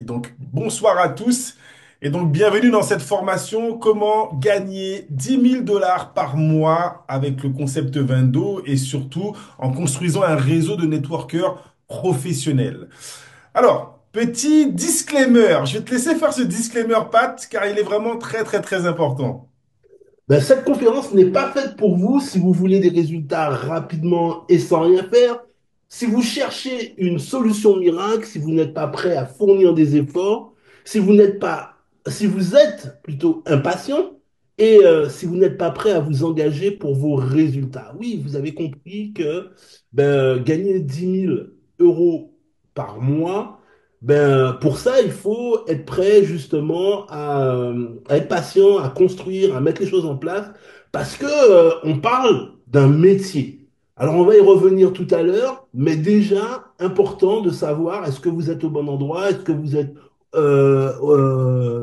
Donc, bonsoir à tous et donc bienvenue dans cette formation Comment gagner 10 000 $ par mois avec le concept Vendo et surtout en construisant un réseau de networkers professionnels. Alors, petit disclaimer, je vais te laisser faire ce disclaimer, Pat, car il est vraiment très très très important. Ben, cette conférence n'est pas faite pour vous si vous voulez des résultats rapidement et sans rien faire. Si vous cherchez une solution miracle, si vous n'êtes pas prêt à fournir des efforts, si vous êtes plutôt impatient et si vous n'êtes pas prêt à vous engager pour vos résultats. Oui, vous avez compris que gagner 10 000 € par mois, pour ça, il faut être prêt justement à être patient, à construire, à mettre les choses en place, parce que on parle d'un métier. Alors on va y revenir tout à l'heure, mais déjà important de savoir est-ce que vous êtes au bon endroit, est-ce que vous êtes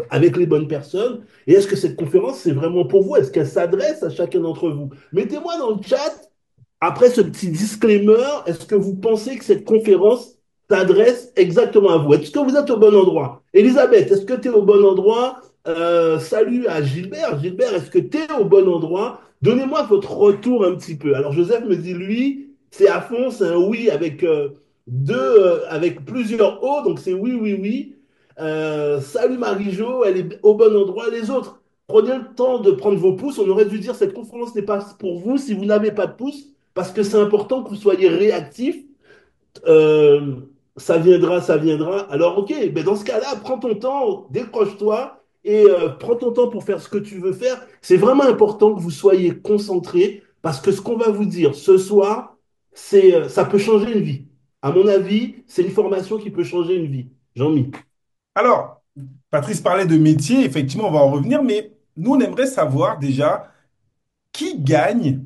avec les bonnes personnes, et est-ce que cette conférence c'est vraiment pour vous, est-ce qu'elle s'adresse à chacun d'entre vous. Mettez-moi dans le chat après ce petit disclaimer, est-ce que vous pensez que cette conférence s'adresse exactement à vous? Est-ce que vous êtes au bon endroit? Elisabeth, est-ce que tu es au bon endroit? Salut à Gilbert. Gilbert, est-ce que tu es au bon endroit? Donnez-moi votre retour un petit peu. Alors Joseph me dit, lui, c'est à fond, c'est un oui avec, avec plusieurs O, donc c'est oui, oui, oui. Salut Marie-Jo, elle est au bon endroit. Les autres, prenez le temps de prendre vos pouces. On aurait dû dire cette conférence n'est pas pour vous si vous n'avez pas de pouces parce que c'est important que vous soyez réactif. Euh, Ça viendra, ça viendra. Alors, ok, ben dans ce cas-là, prends ton temps, décroche-toi et prends ton temps pour faire ce que tu veux faire. C'est vraiment important que vous soyez concentré parce que ce qu'on va vous dire ce soir, ça peut changer une vie. À mon avis, c'est une formation qui peut changer une vie. Jean-Mi. Alors, Patrice parlait de métier, effectivement, on va en revenir, mais nous, on aimerait savoir déjà qui gagne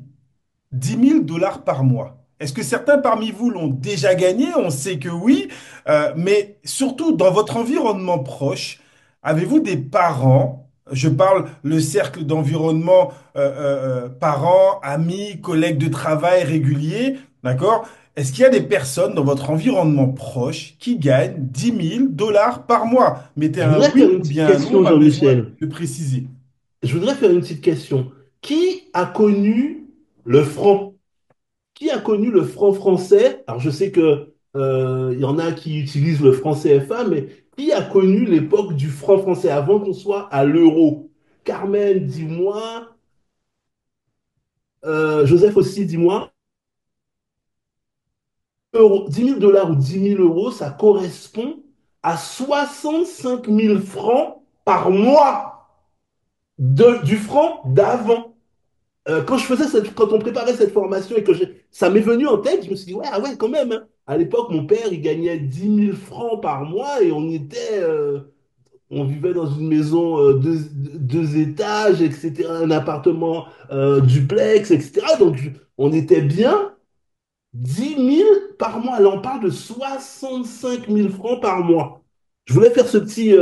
10 000 $ par mois. Est-ce que certains parmi vous l'ont déjà gagné? On sait que oui, mais surtout dans votre environnement proche, avez-vous des parents? Je parle le cercle d'environnement parents, amis, collègues de travail réguliers, d'accord? Est-ce qu'il y a des personnes dans votre environnement proche qui gagnent 10 000 $ par mois? Mettez Je un voudrais faire oui une ou petite bien un non, on question, a besoin Jean-Michel. de préciser. Je voudrais faire une petite question. Qui a connu le franc? Qui a connu le franc français? Alors, je sais que il y en a qui utilisent le franc CFA, mais qui a connu l'époque du franc français avant qu'on soit à l'euro? Carmen, dis-moi. Joseph aussi, dis-moi. 10 000 dollars ou 10 000 euros, ça correspond à 65 000 francs par mois du franc d'avant. Quand on préparait cette formation et ça m'est venu en tête, je me suis dit, ouais, ah ouais, quand même, hein. À l'époque, mon père, il gagnait 10 000 francs par mois et on vivait dans une maison deux étages, etc., un appartement duplex, etc. Donc, on était bien. 10 000 par mois. Là, on parle de 65 000 francs par mois. Je voulais faire ce petit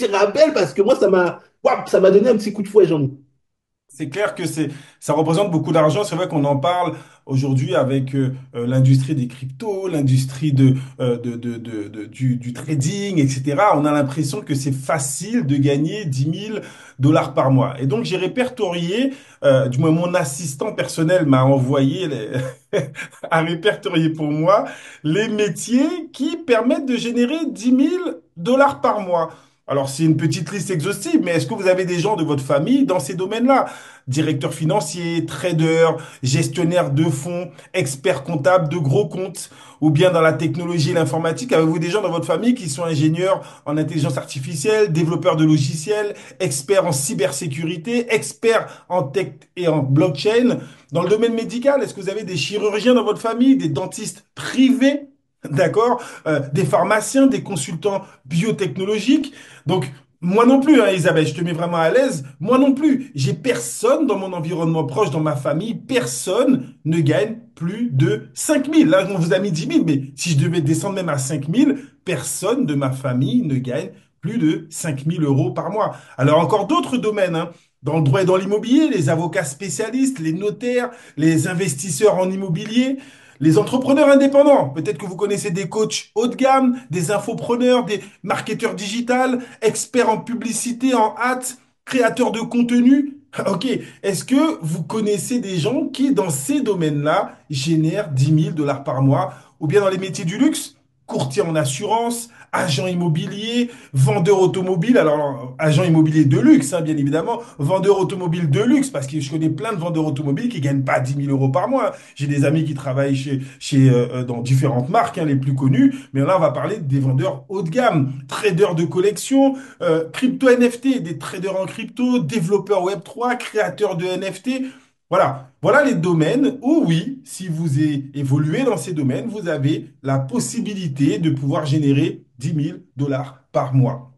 rappel parce que moi, ça m'a donné un petit coup de fouet, Jean. C'est clair que ça représente beaucoup d'argent. C'est vrai qu'on en parle aujourd'hui avec l'industrie des cryptos, l'industrie du trading, etc. On a l'impression que c'est facile de gagner 10 000 $ par mois. Et donc, j'ai répertorié, du moins mon assistant personnel m'a envoyé, a répertorié pour moi les métiers qui permettent de générer 10 000 $ par mois. Alors, c'est une petite liste exhaustive, mais est-ce que vous avez des gens de votre famille dans ces domaines-là? Directeur financier, trader, gestionnaire de fonds, expert comptable de gros comptes, ou bien dans la technologie et l'informatique, avez-vous des gens dans votre famille qui sont ingénieurs en intelligence artificielle, développeurs de logiciels, experts en cybersécurité, experts en tech et en blockchain? Dans le domaine médical, est-ce que vous avez des chirurgiens dans votre famille, des dentistes privés? D'accord? Des pharmaciens, des consultants biotechnologiques. Donc, moi non plus, hein, Isabelle, je te mets vraiment à l'aise. Moi non plus. J'ai personne dans mon environnement proche, dans ma famille, personne ne gagne plus de 5 000. Là, on vous a mis 10 000, mais si je devais descendre même à 5 000, personne de ma famille ne gagne plus de 5 000 € par mois. Alors, encore d'autres domaines, hein. Dans le droit et dans l'immobilier, les avocats spécialistes, les notaires, les investisseurs en immobilier, Les entrepreneurs indépendants, peut-être que vous connaissez des coachs haut de gamme, des infopreneurs, des marketeurs digital, experts en publicité, en hâte, créateurs de contenu. Ok, est-ce que vous connaissez des gens qui, dans ces domaines-là, génèrent 10 000 $ par mois, ou bien dans les métiers du luxe, courtier en assurance, agent immobilier, vendeur automobile, alors agent immobilier de luxe, hein, bien évidemment, vendeur automobile de luxe, parce que je connais plein de vendeurs automobiles qui gagnent pas 10 000 € par mois. J'ai des amis qui travaillent dans différentes marques, hein, les plus connues, mais là, on va parler des vendeurs haut de gamme, traders de collection, crypto NFT, des traders en crypto, développeurs Web3, créateurs de NFT. Voilà les domaines où, oui, si vous évoluez dans ces domaines, vous avez la possibilité de pouvoir générer 10 000 $ par mois.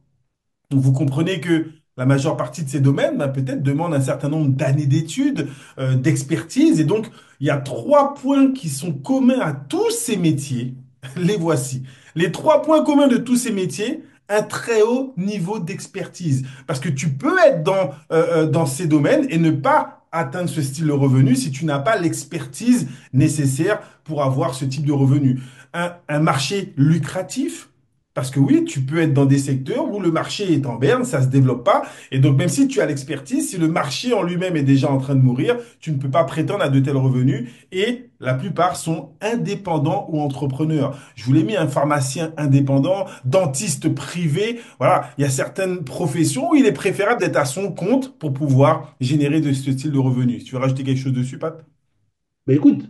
Donc, vous comprenez que la majeure partie de ces domaines, bah, peut-être demande un certain nombre d'années d'études, d'expertise. Et donc, il y a trois points qui sont communs à tous ces métiers. Les voici. Les trois points communs de tous ces métiers, un très haut niveau d'expertise. Parce que tu peux être dans ces domaines et ne pas atteindre ce style de revenu si tu n'as pas l'expertise nécessaire pour avoir ce type de revenu. Un marché lucratif, parce que oui, tu peux être dans des secteurs où le marché est en berne, ça se développe pas. Et donc, même si tu as l'expertise, si le marché en lui-même est déjà en train de mourir, tu ne peux pas prétendre à de tels revenus. Et la plupart sont indépendants ou entrepreneurs. Je vous l'ai mis, un pharmacien indépendant, dentiste privé. Voilà, il y a certaines professions où il est préférable d'être à son compte pour pouvoir générer de ce style de revenus. Tu veux rajouter quelque chose dessus, Pat? Mais écoute,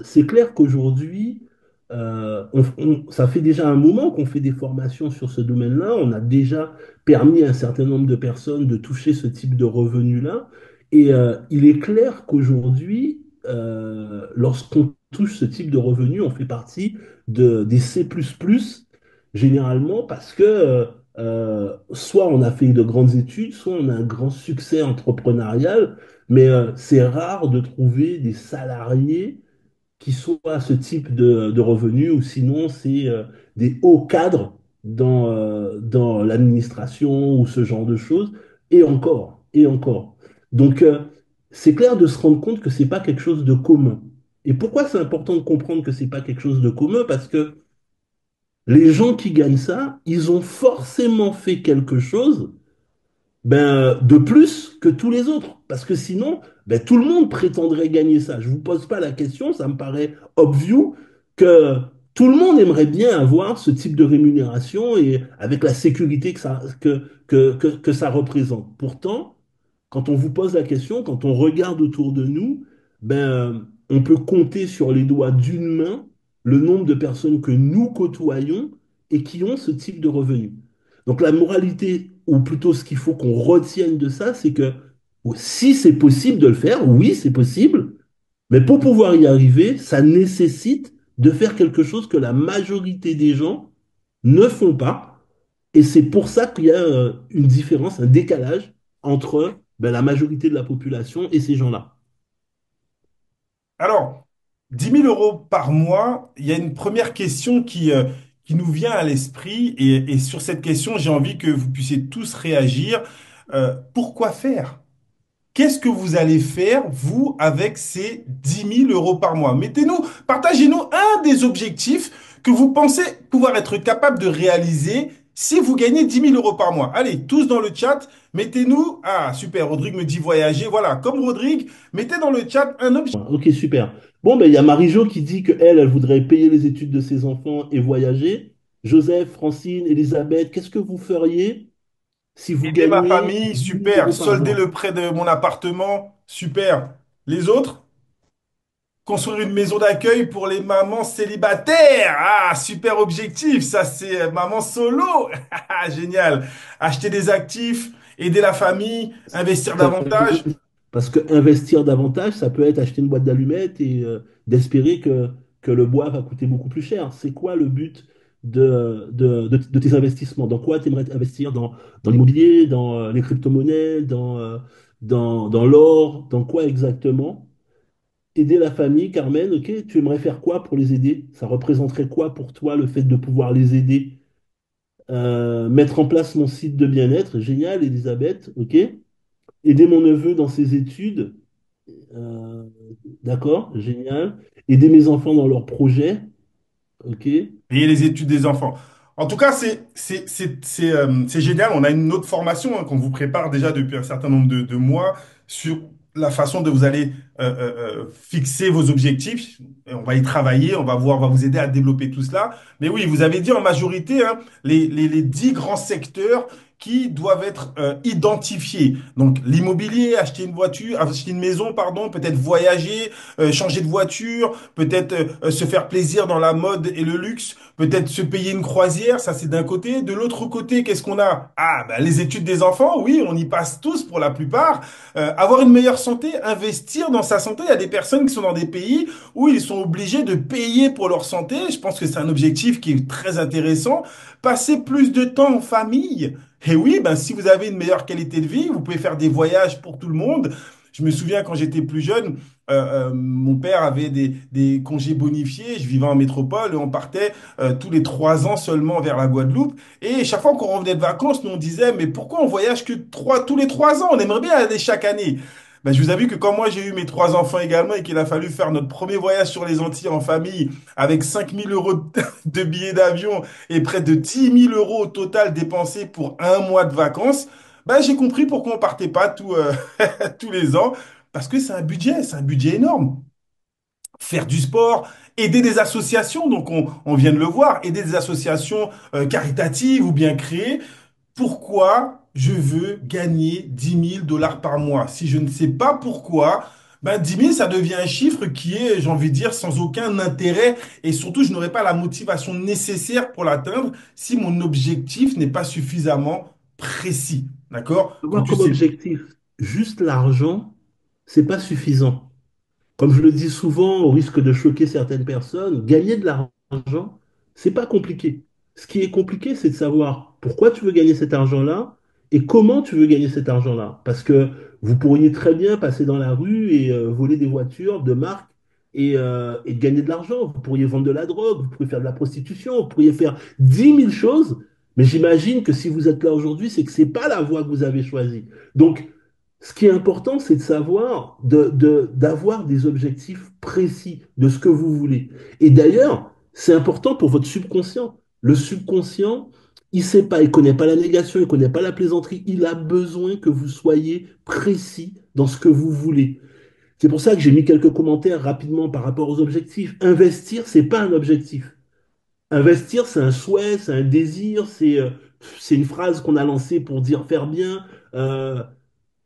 c'est clair qu'aujourd'hui, ça fait déjà un moment qu'on fait des formations sur ce domaine-là. On a déjà permis à un certain nombre de personnes de toucher ce type de revenus-là. Et il est clair qu'aujourd'hui, lorsqu'on touche ce type de revenus, on fait partie des C++, généralement parce que soit on a fait de grandes études, soit on a un grand succès entrepreneurial, mais c'est rare de trouver des salariés qui soient à ce type de revenus, ou sinon c'est des hauts cadres dans l'administration ou ce genre de choses, et encore, et encore. Donc c'est clair de se rendre compte que c'est pas quelque chose de commun. Et pourquoi c'est important de comprendre que c'est pas quelque chose de commun? Parce que les gens qui gagnent ça, ils ont forcément fait quelque chose de plus que tous les autres. Parce que sinon, tout le monde prétendrait gagner ça. Je ne vous pose pas la question, ça me paraît obvious que tout le monde aimerait bien avoir ce type de rémunération et avec la sécurité que ça représente. Pourtant, quand on vous pose la question, quand on regarde autour de nous, on peut compter sur les doigts d'une main le nombre de personnes que nous côtoyons et qui ont ce type de revenus. Donc la moralité, ou plutôt ce qu'il faut qu'on retienne de ça, c'est que si c'est possible de le faire, oui, c'est possible, mais pour pouvoir y arriver, ça nécessite de faire quelque chose que la majorité des gens ne font pas. Et c'est pour ça qu'il y a une différence, un décalage entre la majorité de la population et ces gens-là. Alors, 10 000 € par mois, il y a une première question qui nous vient à l'esprit. Et sur cette question, j'ai envie que vous puissiez tous réagir. Pourquoi faire? Qu'est-ce que vous allez faire, vous, avec ces 10 000 € par mois? Partagez-nous un des objectifs que vous pensez pouvoir être capable de réaliser si vous gagnez 10 000 € par mois. Allez, tous dans le chat, mettez-nous. Ah, super, Rodrigue me dit voyager. Voilà, comme Rodrigue, mettez dans le chat un objectif. Ok, super. Bon, il y a Marie-Jo qui dit qu'elle voudrait payer les études de ses enfants et voyager. Joseph, Francine, Elisabeth, qu'est-ce que vous feriez si vous Aider ma gagnez famille, 10 000 super. euros par Solder mois? le prêt de mon appartement, super. Les autres? Construire une maison d'accueil pour les mamans célibataires. Ah, super objectif. Ça, c'est maman solo. Ah, génial. Acheter des actifs, aider la famille, investir Ça- davantage. Parce que investir davantage, ça peut être acheter une boîte d'allumettes et d'espérer que le bois va coûter beaucoup plus cher. C'est quoi le but de tes investissements? Dans quoi tu aimerais investir? Dans l'immobilier, dans les crypto-monnaies, dans l'or, dans quoi exactement? Aider la famille, Carmen, ok, tu aimerais faire quoi pour les aider? Ça représenterait quoi pour toi le fait de pouvoir les aider? Mettre en place mon site de bien-être, génial, Elisabeth, ok. Aider mon neveu dans ses études, Euh, d'accord, génial. Aider mes enfants dans leurs projets, ok. Payer les études des enfants. En tout cas, c'est génial. On a une autre formation qu'on vous prépare déjà depuis un certain nombre de mois sur la façon de vous allez fixer vos objectifs. Et on va y travailler, on va voir, on va vous aider à développer tout cela. Mais oui, vous avez dit en majorité hein, les 10 grands secteurs qui doivent être identifiés. Donc l'immobilier, acheter une voiture, acheter une maison, pardon, peut-être voyager, changer de voiture, peut-être se faire plaisir dans la mode et le luxe, peut-être se payer une croisière, ça c'est d'un côté. De l'autre côté, qu'est-ce qu'on a? Ah, bah, les études des enfants, oui, on y passe tous pour la plupart. Avoir une meilleure santé, investir dans sa santé. Il y a des personnes qui sont dans des pays où ils sont obligés de payer pour leur santé. Je pense que c'est un objectif qui est très intéressant. Passer plus de temps en famille. Et oui, ben, si vous avez une meilleure qualité de vie, vous pouvez faire des voyages pour tout le monde. Je me souviens quand j'étais plus jeune, mon père avait des congés bonifiés. Je vivais en métropole et on partait tous les 3 ans seulement vers la Guadeloupe. Et chaque fois qu'on revenait de vacances, nous on disait, mais pourquoi on voyage que tous les 3 ans? On aimerait bien aller chaque année. Ben, je vous avoue que quand moi j'ai eu mes 3 enfants également et qu'il a fallu faire notre premier voyage sur les Antilles en famille avec 5 000 € de billets d'avion et près de 10 000 € au total dépensés pour un mois de vacances, ben, j'ai compris pourquoi on partait pas tous les ans. Parce que c'est un budget énorme. Faire du sport, aider des associations, donc on vient de le voir, aider des associations caritatives ou bien créées. Pourquoi je veux gagner 10 000 $ par mois? Si je ne sais pas pourquoi, ben 10 000, ça devient un chiffre qui est, j'ai envie de dire, sans aucun intérêt. Et surtout, je n'aurai pas la motivation nécessaire pour l'atteindre si mon objectif n'est pas suffisamment précis. D'accord? Quand Avoir tu comme sais. objectif juste l'argent, c'est pas suffisant. Comme je le dis souvent, au risque de choquer certaines personnes, gagner de l'argent, c'est pas compliqué. Ce qui est compliqué, c'est de savoir pourquoi tu veux gagner cet argent-là et comment tu veux gagner cet argent-là. Parce que vous pourriez très bien passer dans la rue et voler des voitures de marque et gagner de l'argent. Vous pourriez vendre de la drogue, vous pourriez faire de la prostitution, vous pourriez faire 10 000 choses. Mais j'imagine que si vous êtes là aujourd'hui, c'est que c'est pas la voie que vous avez choisie. Donc, ce qui est important, c'est de savoir, d'avoir des objectifs précis de ce que vous voulez. Et d'ailleurs, c'est important pour votre subconscient. Le subconscient, il sait pas, il connaît pas la négation, il connaît pas la plaisanterie. Il a besoin que vous soyez précis dans ce que vous voulez. C'est pour ça que j'ai mis quelques commentaires rapidement par rapport aux objectifs. Investir, c'est pas un objectif. Investir, c'est un souhait, c'est un désir, c'est une phrase qu'on a lancée pour dire faire bien. Euh,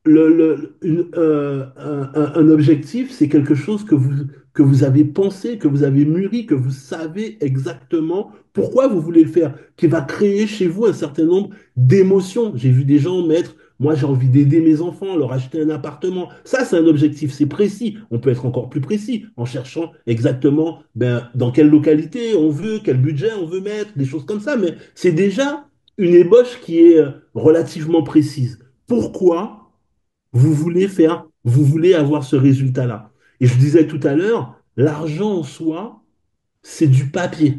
un objectif, c'est quelque chose que vous avez pensé, que vous avez mûri, que vous savez exactement pourquoi vous voulez le faire, qui va créer chez vous un certain nombre d'émotions. J'ai vu des gens mettre, moi j'ai envie d'aider mes enfants, leur acheter un appartement. Ça, c'est un objectif, c'est précis. On peut être encore plus précis en cherchant exactement ben, dans quelle localité on veut, quel budget on veut mettre, des choses comme ça. Mais c'est déjà une ébauche qui est relativement précise. Pourquoi vous voulez avoir ce résultat-là. Et je disais tout à l'heure, l'argent en soi, c'est du papier.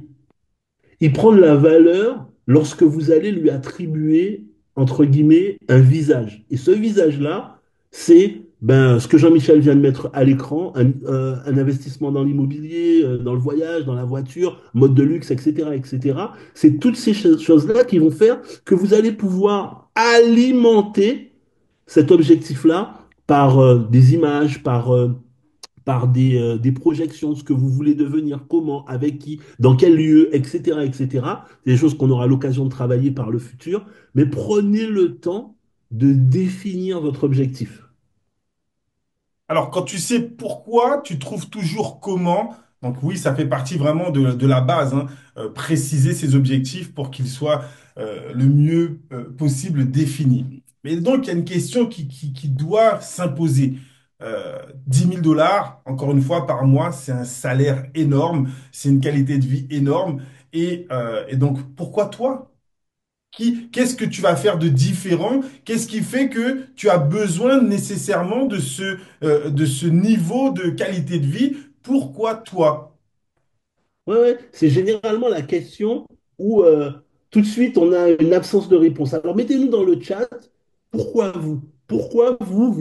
Il prend de la valeur lorsque vous allez lui attribuer, entre guillemets, un visage. Et ce visage-là, c'est ben, ce que Jean-Michel vient de mettre à l'écran, un investissement dans l'immobilier, dans le voyage, dans la voiture, mode de luxe, etc., etc. C'est toutes ces choses-là qui vont faire que vous allez pouvoir alimenter cet objectif-là par des images, par des projections, ce que vous voulez devenir, comment, avec qui, dans quel lieu, etc., etc. C'est des choses qu'on aura l'occasion de travailler par le futur, mais prenez le temps de définir votre objectif. Alors, quand tu sais pourquoi, tu trouves toujours comment. Donc oui, ça fait partie vraiment de la base, hein, préciser ses objectifs pour qu'ils soient le mieux possible définis. Mais donc, il y a une question qui doit s'imposer. 10 000 $, encore une fois, par mois, c'est un salaire énorme, c'est une qualité de vie énorme. Et donc, pourquoi toi? Qu'est-ce que tu vas faire de différent? Qu'est-ce qui fait que tu as besoin nécessairement de ce niveau de qualité de vie? Pourquoi toi? Ouais, ouais, c'est généralement la question où tout de suite on a une absence de réponse. Alors mettez-nous dans le chat, pourquoi vous? Pourquoi vous,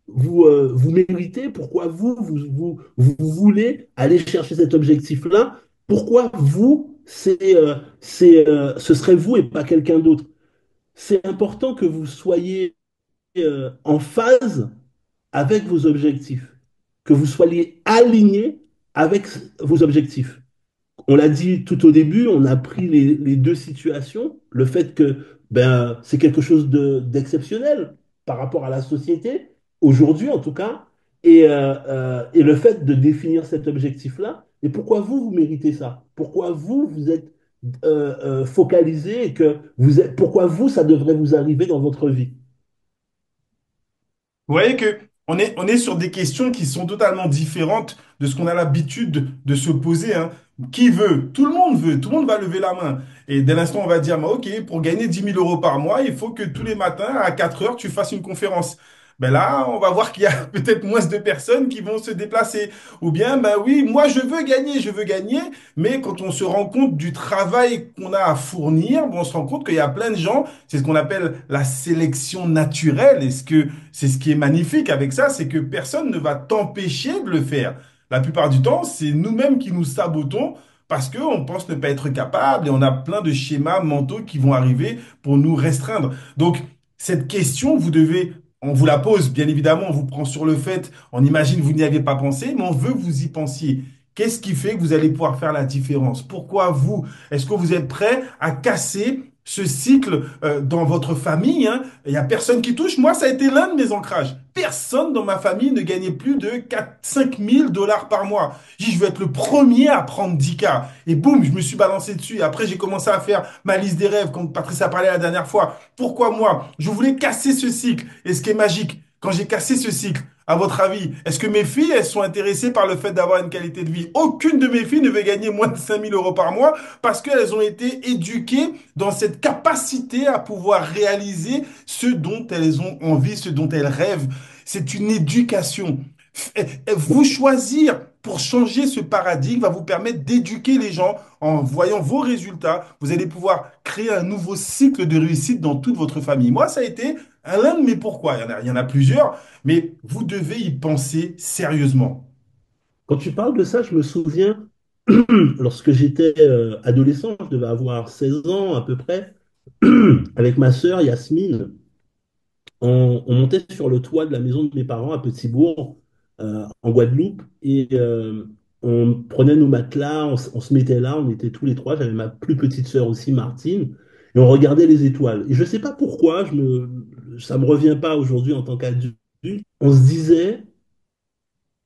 vous méritez, pourquoi vous voulez aller chercher cet objectif-là, pourquoi vous, ce serait vous et pas quelqu'un d'autre. C'est important que vous soyez en phase avec vos objectifs, que vous soyez aligné avec vos objectifs. On l'a dit tout au début, on a pris les deux situations, le fait que ben, c'est quelque chose d'exceptionnel par rapport à la société, aujourd'hui en tout cas, et le fait de définir cet objectif-là. Et pourquoi vous méritez ça? Pourquoi vous êtes focalisé et que pourquoi vous, ça devrait vous arriver dans votre vie? Vous voyez que on est sur des questions qui sont totalement différentes de ce qu'on a l'habitude de se poser, hein. Qui veut? Tout le monde veut, tout le monde va lever la main. Et dès l'instant, on va dire, bah, OK, pour gagner 10 000 € par mois, il faut que tous les matins, à 4 heures, tu fasses une conférence. Ben là, on va voir qu'il y a peut-être moins de personnes qui vont se déplacer. Ou bien, ben oui, moi, je veux gagner, mais quand on se rend compte du travail qu'on a à fournir, bon, on se rend compte qu'il y a plein de gens, c'est ce qu'on appelle la sélection naturelle. Et c'est ce qui est magnifique avec ça, c'est que personne ne va t'empêcher de le faire. La plupart du temps, c'est nous-mêmes qui nous sabotons parce qu'on pense ne pas être capable et on a plein de schémas mentaux qui vont arriver pour nous restreindre. Donc, cette question, on vous la pose, bien évidemment, on vous prend sur le fait, on imagine que vous n'y avez pas pensé, mais on veut que vous y pensiez. Qu'est-ce qui fait que vous allez pouvoir faire la différence? Pourquoi vous? Est-ce que vous êtes prêt à casser ce cycle dans votre famille, hein? Il n'y a personne qui touche. Moi, ça a été l'un de mes ancrages. Personne dans ma famille ne gagnait plus de 4 5 000 $ par mois. J'ai dit, je vais être le premier à prendre 10K. Et boum, je me suis balancé dessus. Et après, j'ai commencé à faire ma liste des rêves, comme Patrice a parlé la dernière fois. Pourquoi moi? Je voulais casser ce cycle. Et ce qui est magique, quand j'ai cassé ce cycle, à votre avis, est-ce que mes filles, elles sont intéressées par le fait d'avoir une qualité de vie? Aucune de mes filles ne veut gagner moins de 5 000 € par mois parce qu'elles ont été éduquées dans cette capacité à pouvoir réaliser ce dont elles ont envie, ce dont elles rêvent. C'est une éducation. Vous choisir pour changer ce paradigme va vous permettre d'éduquer les gens en voyant vos résultats. Vous allez pouvoir créer un nouveau cycle de réussite dans toute votre famille. Moi, ça a été l'un de mes pourquoi. Il y en a plusieurs, mais vous devez y penser sérieusement. Quand tu parles de ça, je me souviens, lorsque j'étais adolescent, je devais avoir 16 ans à peu près, avec ma sœur Yasmine, on montait sur le toit de la maison de mes parents à Petit-Bourg, en Guadeloupe, et on prenait nos matelas, on se mettait là, on était tous les trois, j'avais ma plus petite sœur aussi, Martine, et on regardait les étoiles. Et je ne sais pas pourquoi, ça ne me revient pas aujourd'hui en tant qu'adulte, on se disait,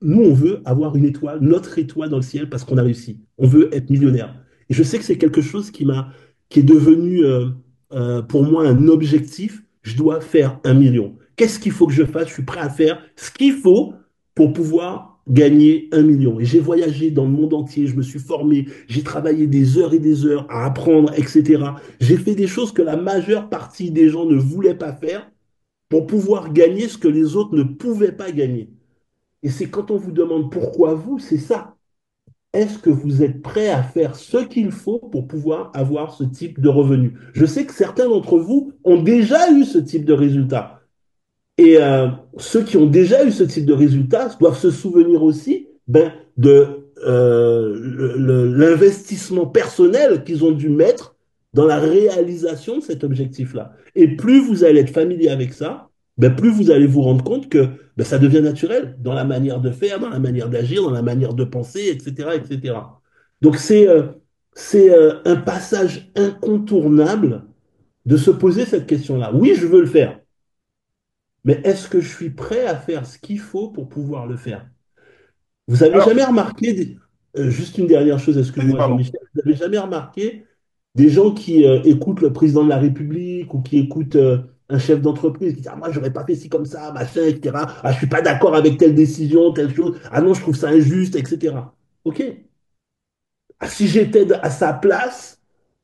nous, on veut avoir une étoile, notre étoile dans le ciel parce qu'on a réussi. On veut être millionnaire. Et je sais que c'est quelque chose qui est devenu pour moi un objectif. Je dois faire 1 million. Qu'est-ce qu'il faut que je fasse? Je suis prêt à faire ce qu'il faut pour pouvoir gagner 1 million. Et j'ai voyagé dans le monde entier, je me suis formé, j'ai travaillé des heures et des heures à apprendre, etc. J'ai fait des choses que la majeure partie des gens ne voulaient pas faire pour pouvoir gagner ce que les autres ne pouvaient pas gagner. Et c'est quand on vous demande pourquoi vous, c'est ça. Est-ce que vous êtes prêt à faire ce qu'il faut pour pouvoir avoir ce type de revenu? Je sais que certains d'entre vous ont déjà eu ce type de résultat. Et ceux qui ont déjà eu ce type de résultat doivent se souvenir aussi ben, de l'investissement personnel qu'ils ont dû mettre dans la réalisation de cet objectif-là. Et plus vous allez être familier avec ça, ben, plus vous allez vous rendre compte que ben, ça devient naturel dans la manière de faire, dans la manière d'agir, dans la manière de penser, etc., etc. Donc c'est un passage incontournable de se poser cette question-là. Oui, je veux le faire. Mais est-ce que je suis prêt à faire ce qu'il faut pour pouvoir le faire? Vous avez Alors, jamais remarqué, juste une dernière chose, vas-y, excuse-moi pardon. Jean-Michel, vous avez jamais remarqué des gens qui écoutent le président de la République ou qui écoutent un chef d'entreprise qui dit ah, moi j'aurais pas fait ci comme ça, machin, etc. Ah, je suis pas d'accord avec telle décision, telle chose. Ah non, je trouve ça injuste, etc. Ok. Ah, si j'étais à sa place,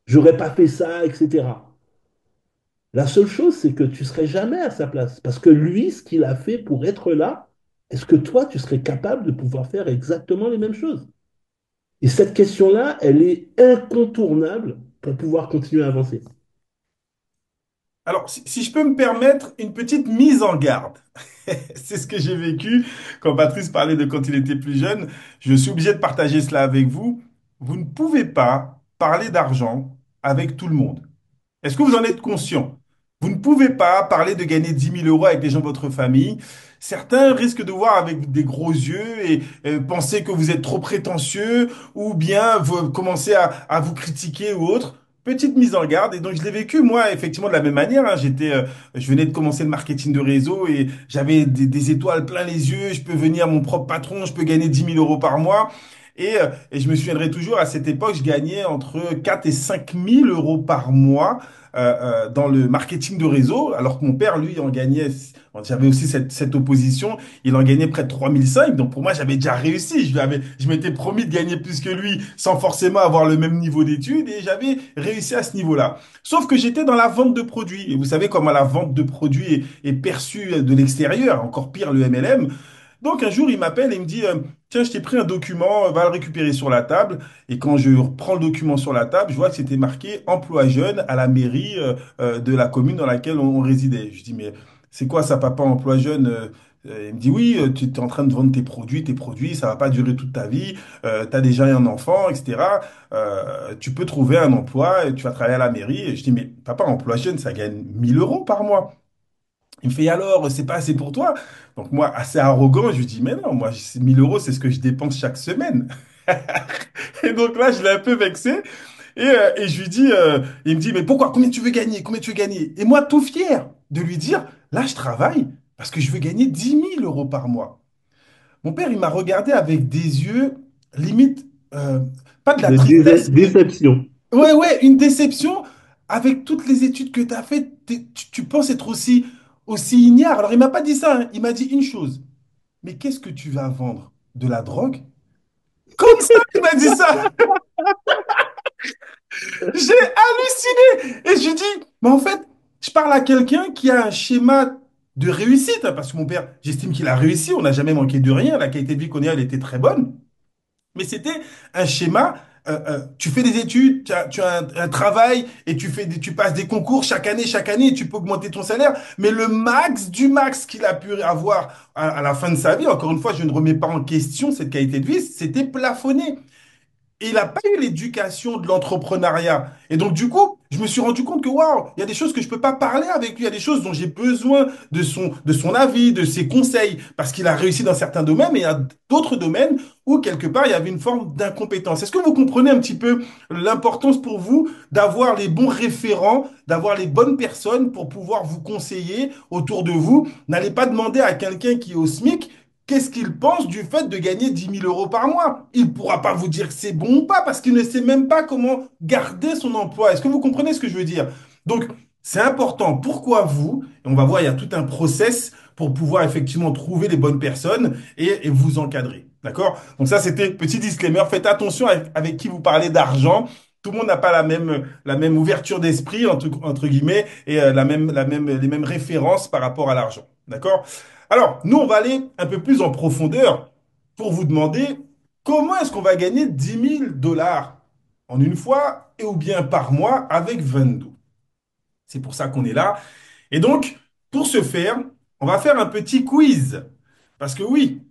j'aurais pas fait ça, etc. La seule chose, c'est que tu serais jamais à sa place. Parce que lui, ce qu'il a fait pour être là, est-ce que toi, tu serais capable de pouvoir faire exactement les mêmes choses? Et cette question-là, elle est incontournable pour pouvoir continuer à avancer. Alors, si je peux me permettre une petite mise en garde. C'est ce que j'ai vécu quand Patrice parlait de quand il était plus jeune. Je suis obligé de partager cela avec vous. Vous ne pouvez pas parler d'argent avec tout le monde. Est-ce que vous en êtes conscient? Vous ne pouvez pas parler de gagner 10 000 € avec les gens de votre famille. Certains risquent de voir avec des gros yeux et penser que vous êtes trop prétentieux ou bien vous commencer à vous critiquer ou autre. Petite mise en garde. Et donc, je l'ai vécu, moi, effectivement, de la même manière, hein. Je venais de commencer le marketing de réseau et j'avais des étoiles plein les yeux. Je peux venir mon propre patron, je peux gagner 10 000 € par mois. Et je me souviendrai toujours, à cette époque, je gagnais entre 4 et 5 000 € par mois dans le marketing de réseau, alors que mon père, lui, en gagnait, j'avais aussi cette opposition, il en gagnait près de 3 500. Donc pour moi, j'avais déjà réussi. Je m'étais promis de gagner plus que lui sans forcément avoir le même niveau d'études et j'avais réussi à ce niveau-là. Sauf que j'étais dans la vente de produits. Et vous savez comment la vente de produits est perçue de l'extérieur, encore pire le MLM. Donc un jour, il m'appelle et il me dit, tiens, je t'ai pris un document, va le récupérer sur la table. Et quand je reprends le document sur la table, je vois que c'était marqué emploi jeune à la mairie de la commune dans laquelle on résidait. Je dis, mais c'est quoi ça, papa, emploi jeune? Il me dit, oui, tu es en train de vendre tes produits, ça va pas durer toute ta vie, tu as déjà un enfant, etc. Tu peux trouver un emploi, et tu vas travailler à la mairie. Et je dis, mais papa, emploi jeune, ça gagne 1 000 € par mois. Il me fait alors, c'est pas assez pour toi? Donc moi, assez arrogant, je lui dis, mais non, moi, 1 000 €, c'est ce que je dépense chaque semaine. Et donc là, je l'ai un peu vexé. Et je lui dis, il me dit, mais pourquoi? Combien tu veux gagner? Combien tu veux gagner? Et moi, tout fier de lui dire, là, je travaille parce que je veux gagner 10 000 € par mois. Mon père, il m'a regardé avec des yeux, limite, pas de la De tristesse, mais déception. ouais, ouais, une déception. Avec toutes les études que tu as faites, tu penses être aussi ignare. Alors, il m'a pas dit ça, hein. Il m'a dit une chose. Mais qu'est-ce que tu vas vendre? De la drogue? Comme ça, il m'a dit ça. J'ai halluciné. Et je lui dis, mais en fait, je parle à quelqu'un qui a un schéma de réussite, hein, parce que mon père, j'estime qu'il a réussi. On n'a jamais manqué de rien. La qualité de vie qu'on a, elle était très bonne. Mais c'était un schéma. Tu fais des études, tu as un travail et tu passes des concours chaque année et tu peux augmenter ton salaire. Mais le max du max qu'il a pu avoir à la fin de sa vie, encore une fois, je ne remets pas en question cette qualité de vie, c'était plafonné. Et il n'a pas eu l'éducation de l'entrepreneuriat. Et donc, du coup, je me suis rendu compte que, waouh, il y a des choses que je peux pas parler avec lui. Il y a des choses dont j'ai besoin de son avis, de ses conseils, parce qu'il a réussi dans certains domaines, mais il y a d'autres domaines où, quelque part, il y avait une forme d'incompétence. Est-ce que vous comprenez un petit peu l'importance pour vous d'avoir les bons référents, d'avoir les bonnes personnes pour pouvoir vous conseiller autour de vous? N'allez pas demander à quelqu'un qui est au SMIC qu'est-ce qu'il pense du fait de gagner 10 000 € par mois. Il ne pourra pas vous dire que c'est bon ou pas parce qu'il ne sait même pas comment garder son emploi. Est-ce que vous comprenez ce que je veux dire? Donc, c'est important. Pourquoi vous? Et on va voir, il y a tout un process pour pouvoir effectivement trouver les bonnes personnes et vous encadrer. D'accord? Donc ça, c'était petit disclaimer. Faites attention avec qui vous parlez d'argent. Tout le monde n'a pas la même ouverture d'esprit, entre guillemets, et les mêmes références par rapport à l'argent. D'accord? Alors, nous, on va aller un peu plus en profondeur pour vous demander comment est-ce qu'on va gagner 10 000 $ en une fois et ou bien par mois avec Vendo. C'est pour ça qu'on est là. Et donc, pour ce faire, on va faire un petit quiz. Parce que oui,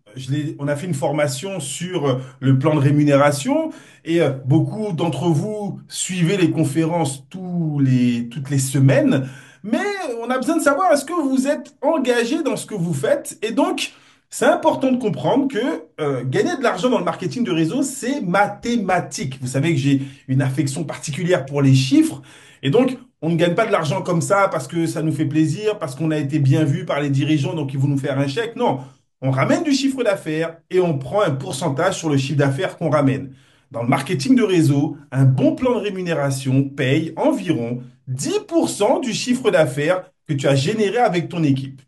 on a fait une formation sur le plan de rémunération et beaucoup d'entre vous suivez les conférences toutes les semaines. Mais on a besoin de savoir est-ce que vous êtes engagé dans ce que vous faites. Et donc, c'est important de comprendre que gagner de l'argent dans le marketing de réseau, c'est mathématique. Vous savez que j'ai une affection particulière pour les chiffres. Et donc, on ne gagne pas de l'argent comme ça parce que ça nous fait plaisir, parce qu'on a été bien vu par les dirigeants, donc ils vont nous faire un chèque. Non, on ramène du chiffre d'affaires et on prend un pourcentage sur le chiffre d'affaires qu'on ramène. Dans le marketing de réseau, un bon plan de rémunération paye environ 10% du chiffre d'affaires que tu as généré avec ton équipe.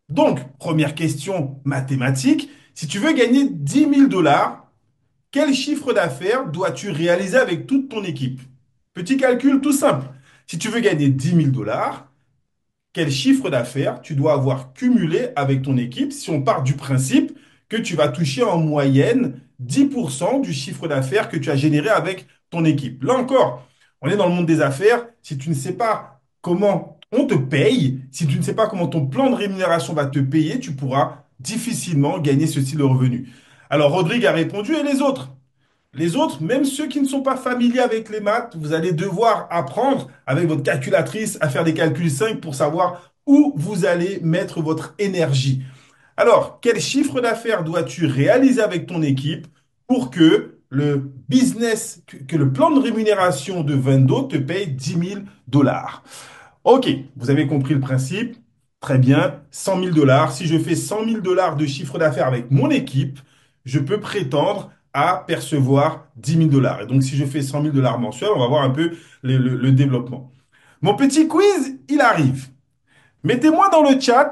Donc, première question mathématique, si tu veux gagner 10 000 $, quel chiffre d'affaires dois-tu réaliser avec toute ton équipe? Petit calcul tout simple. Si tu veux gagner 10 000 $, quel chiffre d'affaires tu dois avoir cumulé avec ton équipe si on part du principe que tu vas toucher en moyenne 10% du chiffre d'affaires que tu as généré avec ton équipe. Là encore, on est dans le monde des affaires. Si tu ne sais pas comment on te paye. Si tu ne sais pas comment ton plan de rémunération va te payer, tu pourras difficilement gagner ce style de revenu. Alors, Rodrigue a répondu et les autres? Les autres, même ceux qui ne sont pas familiers avec les maths, vous allez devoir apprendre avec votre calculatrice à faire des calculs simples pour savoir où vous allez mettre votre énergie. Alors, quel chiffre d'affaires dois-tu réaliser avec ton équipe pour que le business, que le plan de rémunération de Vendo te paye 10 000 dollars? Ok, vous avez compris le principe. Très bien, 100 000 dollars. Si je fais 100 000 dollars de chiffre d'affaires avec mon équipe, je peux prétendre à percevoir 10 000 dollars. Et donc, si je fais 100 000 dollars mensuels, on va voir un peu le développement. Mon petit quiz, il arrive. Mettez-moi dans le chat,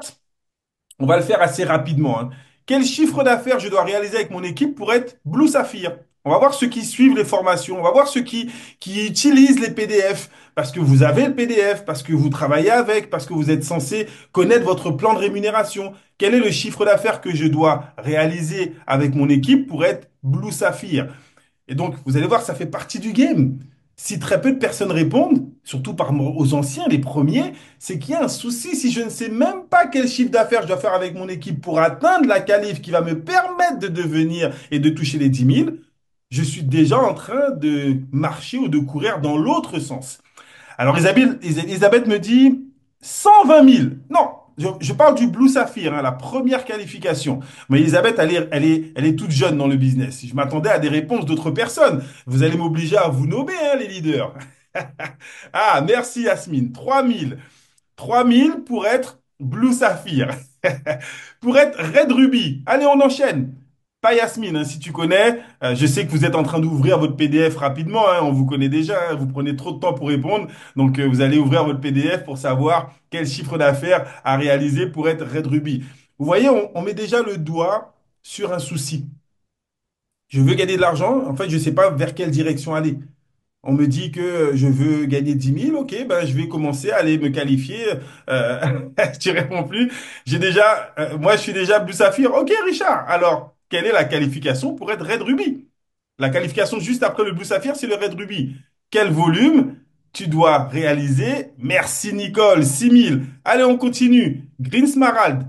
on va le faire assez rapidement, hein. Quel chiffre d'affaires je dois réaliser avec mon équipe pour être Blue Saphir? On va voir ceux qui suivent les formations, on va voir ceux qui utilisent les PDF, parce que vous avez le PDF, parce que vous travaillez avec, parce que vous êtes censé connaître votre plan de rémunération. Quel est le chiffre d'affaires que je dois réaliser avec mon équipe pour être Blue Saphir? Et donc, vous allez voir, ça fait partie du game. Si très peu de personnes répondent, surtout par rapport aux anciens, les premiers, c'est qu'il y a un souci. Si je ne sais même pas quel chiffre d'affaires je dois faire avec mon équipe pour atteindre la qualif qui va me permettre de devenir et de toucher les 10 000, je suis déjà en train de marcher ou de courir dans l'autre sens. Alors Elisabeth me dit 120 000. Non, je parle du Blue Saphir, hein, la première qualification. Mais Elisabeth, elle est toute jeune dans le business. Je m'attendais à des réponses d'autres personnes. Vous allez m'obliger à vous nommer, hein, les leaders. Ah, merci Yasmine. 3 000. 3 000 pour être Blue Saphir. Pour être Red Ruby. Allez, on enchaîne. Pas Yasmine, hein, si tu connais. Je sais que vous êtes en train d'ouvrir votre PDF rapidement, hein, on vous connaît déjà, hein, vous prenez trop de temps pour répondre. Donc, vous allez ouvrir votre PDF pour savoir quel chiffre d'affaires à réaliser pour être Red Ruby. Vous voyez, on met déjà le doigt sur un souci. Je veux gagner de l'argent. En fait, je ne sais pas vers quelle direction aller. On me dit que je veux gagner 10 000, ok, ben je vais commencer à aller me qualifier. Euh, tu réponds plus. Moi je suis déjà Blue Saphir. Ok Richard, alors quelle est la qualification pour être Red Ruby? La qualification juste après le Blue Saphir, c'est le Red Ruby. Quel volume tu dois réaliser? Merci Nicole, 6 000. Allez, on continue. Green Smarald.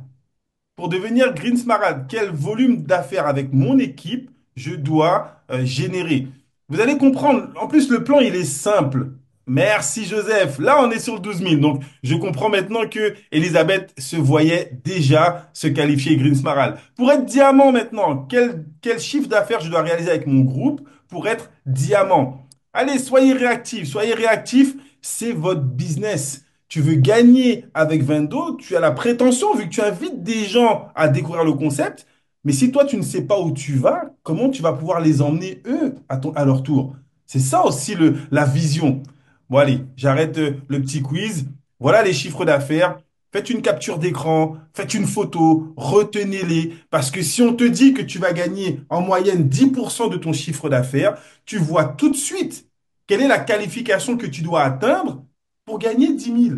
Pour devenir Green Smaragd, quel volume d'affaires avec mon équipe je dois générer? Vous allez comprendre. En plus, le plan, il est simple. Merci Joseph. Là, on est sur 12 000. Donc, je comprends maintenant que Elisabeth se voyait déjà se qualifier Green Smaragd. Pour être diamant maintenant, quel chiffre d'affaires je dois réaliser avec mon groupe pour être diamant? Allez, soyez réactifs. Soyez réactifs. C'est votre business. Tu veux gagner avec Vendo, tu as la prétention, vu que tu invites des gens à découvrir le concept, mais si toi, tu ne sais pas où tu vas, comment tu vas pouvoir les emmener, eux, à leur tour? C'est ça aussi la vision. Bon, allez, j'arrête le petit quiz. Voilà les chiffres d'affaires. Faites une capture d'écran, faites une photo, retenez-les, parce que si on te dit que tu vas gagner en moyenne 10% de ton chiffre d'affaires, tu vois tout de suite quelle est la qualification que tu dois atteindre pour gagner 10 000.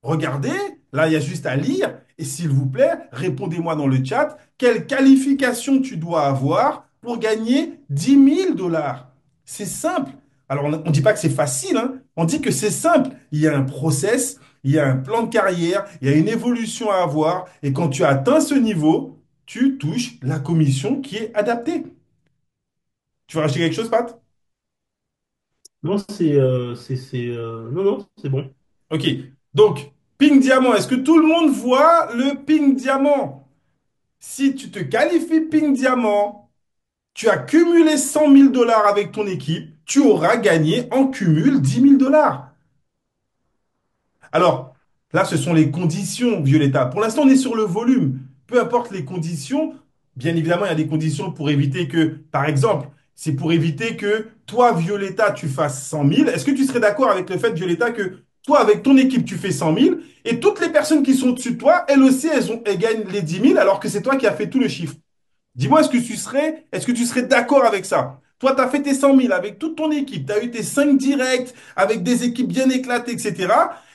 Regardez, là, il y a juste à lire. Et s'il vous plaît, répondez-moi dans le chat, quelle qualification tu dois avoir pour gagner 10 000 dollars? C'est simple. Alors, on ne dit pas que c'est facile, hein. On dit que c'est simple. Il y a un process, il y a un plan de carrière, il y a une évolution à avoir. Et quand tu atteins ce niveau, tu touches la commission qui est adaptée. Tu veux rajouter quelque chose, Pat? Non, non, non, c'est bon. Ok. Donc, ping diamant. Est-ce que tout le monde voit le ping diamant? Si tu te qualifies ping diamant, tu as cumulé 100 000 dollars avec ton équipe, tu auras gagné en cumul 10 000 dollars. Alors, là, ce sont les conditions, Violetta. Pour l'instant, on est sur le volume. Peu importe les conditions, bien évidemment, il y a des conditions pour éviter que, par exemple, c'est pour éviter que toi, Violetta, tu fasses 100 000. Est-ce que tu serais d'accord avec le fait, Violetta, que toi, avec ton équipe, tu fais 100 000 et toutes les personnes qui sont au-dessus de toi, elles aussi, elles gagnent les 10 000 alors que c'est toi qui as fait tout le chiffre? Dis-moi, est-ce que tu serais d'accord avec ça? Toi, tu as fait tes 100 000 avec toute ton équipe, tu as eu tes 5 directs avec des équipes bien éclatées, etc.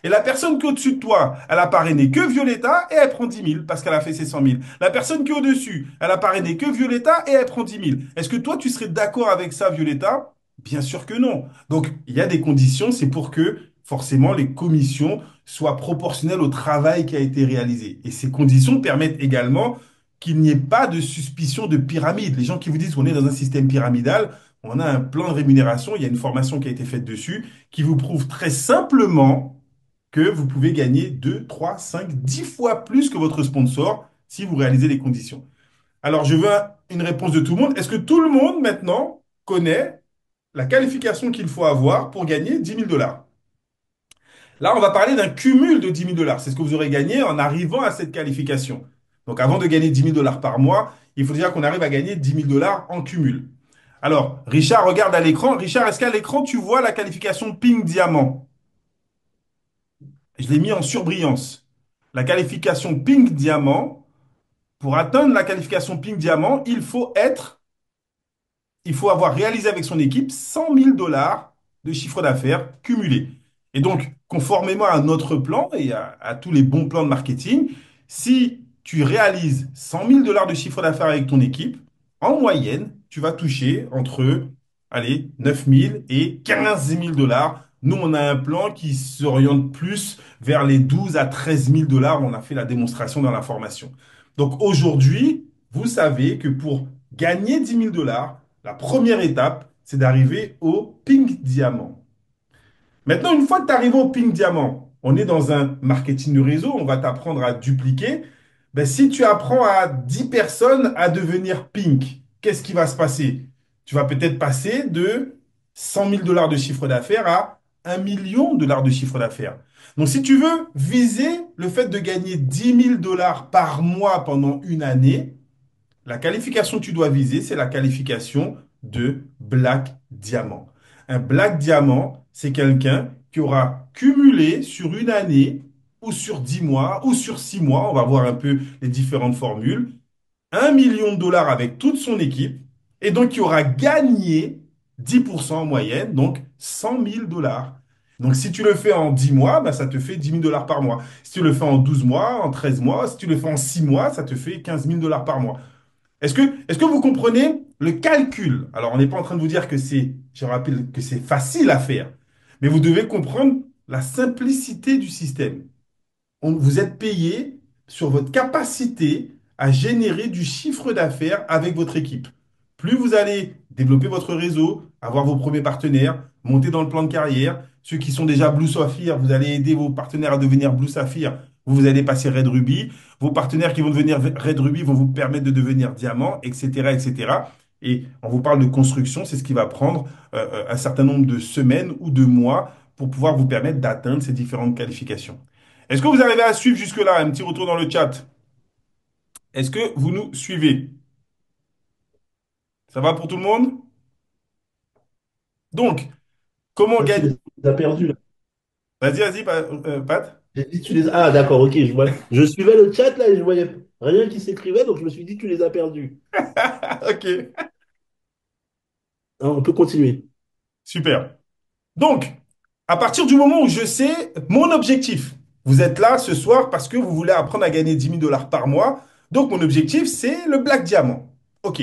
Et la personne qui est au-dessus de toi, elle a parrainé que Violetta et elle prend 10 000 parce qu'elle a fait ses 100 000. La personne qui est au-dessus, elle a parrainé que Violetta et elle prend 10 000. Est-ce que toi, tu serais d'accord avec ça, Violetta? Bien sûr que non. Donc, il y a des conditions, c'est pour que forcément les commissions soient proportionnelles au travail qui a été réalisé. Et ces conditions permettent également qu'il n'y ait pas de suspicion de pyramide. Les gens qui vous disent qu'on est dans un système pyramidal, on a un plan de rémunération, il y a une formation qui a été faite dessus, qui vous prouve très simplement que vous pouvez gagner 2, 3, 5, 10 fois plus que votre sponsor si vous réalisez les conditions. Alors, je veux une réponse de tout le monde. Est-ce que tout le monde maintenant connaît la qualification qu'il faut avoir pour gagner 10 000 $? Là, on va parler d'un cumul de 10 000 $. C'est ce que vous aurez gagné en arrivant à cette qualification. Donc, avant de gagner 10 000 $ par mois, il faut déjà qu'on arrive à gagner 10 000 $ en cumul. Alors, Richard, regarde à l'écran. Richard, est-ce qu'à l'écran, tu vois la qualification Ping Diamant? Je l'ai mis en surbrillance. La qualification Ping Diamant, pour atteindre la qualification Ping Diamant, il faut avoir réalisé avec son équipe 100 000 $ de chiffre d'affaires cumulé. Et donc, conformément à notre plan et à tous les bons plans de marketing, si tu réalises 100 000 $ de chiffre d'affaires avec ton équipe, en moyenne, tu vas toucher entre, allez, 9 000 et 15 000 $. Nous, on a un plan qui s'oriente plus vers les 12 à 13 000 $. On a fait la démonstration dans la formation. Donc aujourd'hui, vous savez que pour gagner 10 000 $, la première étape, c'est d'arriver au pink diamant. Maintenant, une fois que tu arrives au pink diamant, on est dans un marketing de réseau, on va t'apprendre à dupliquer. Ben, si tu apprends à 10 personnes à devenir pink, qu'est-ce qui va se passer? Tu vas peut-être passer de 100 000 $ de chiffre d'affaires à 1 million de chiffre d'affaires. Donc, si tu veux viser le fait de gagner 10 000 $ par mois pendant une année, la qualification que tu dois viser, c'est la qualification de Black Diamant. Un Black Diamant, c'est quelqu'un qui aura cumulé sur une année ou sur 10 mois ou sur 6 mois, on va voir un peu les différentes formules, 1 million de $ avec toute son équipe et donc qui aura gagné 10% en moyenne, donc 100 000 $. Donc si tu le fais en 10 mois, bah, ça te fait 10 000 $ par mois. Si tu le fais en 12 mois, en 13 mois, si tu le fais en 6 mois, ça te fait 15 000 $ par mois. Est-ce que vous comprenez le calcul? Alors, on n'est pas en train de vous dire que je rappelle que c'est facile à faire, mais vous devez comprendre la simplicité du système. Vous êtes payé sur votre capacité à générer du chiffre d'affaires avec votre équipe. Plus vous allez développer votre réseau, avoir vos premiers partenaires, monter dans le plan de carrière, ceux qui sont déjà Blue Saphir, vous allez aider vos partenaires à devenir Blue Saphir, vous allez passer Red Ruby, vos partenaires qui vont devenir Red Ruby vont vous permettre de devenir Diamant, etc., etc. Et on vous parle de construction, c'est ce qui va prendre un certain nombre de semaines ou de mois pour pouvoir vous permettre d'atteindre ces différentes qualifications. Est-ce que vous arrivez à suivre jusque-là? Un petit retour dans le chat. Est-ce que vous nous suivez? Ça va pour tout le monde? Donc, comment Là, tu gagner? les as perdus, là. Vas-y, vas-y, Pat. J'ai dit, tu les as... Ah, d'accord, ok. Je suivais le chat, là, et je voyais rien qui s'écrivait, donc je me suis dit, tu les as perdus. Ok, Hein, on peut continuer. super. Donc, à partir du moment où je sais mon objectif, vous êtes là ce soir parce que vous voulez apprendre à gagner 10 000 $ par mois. Donc, mon objectif, c'est le Black Diamant. Ok.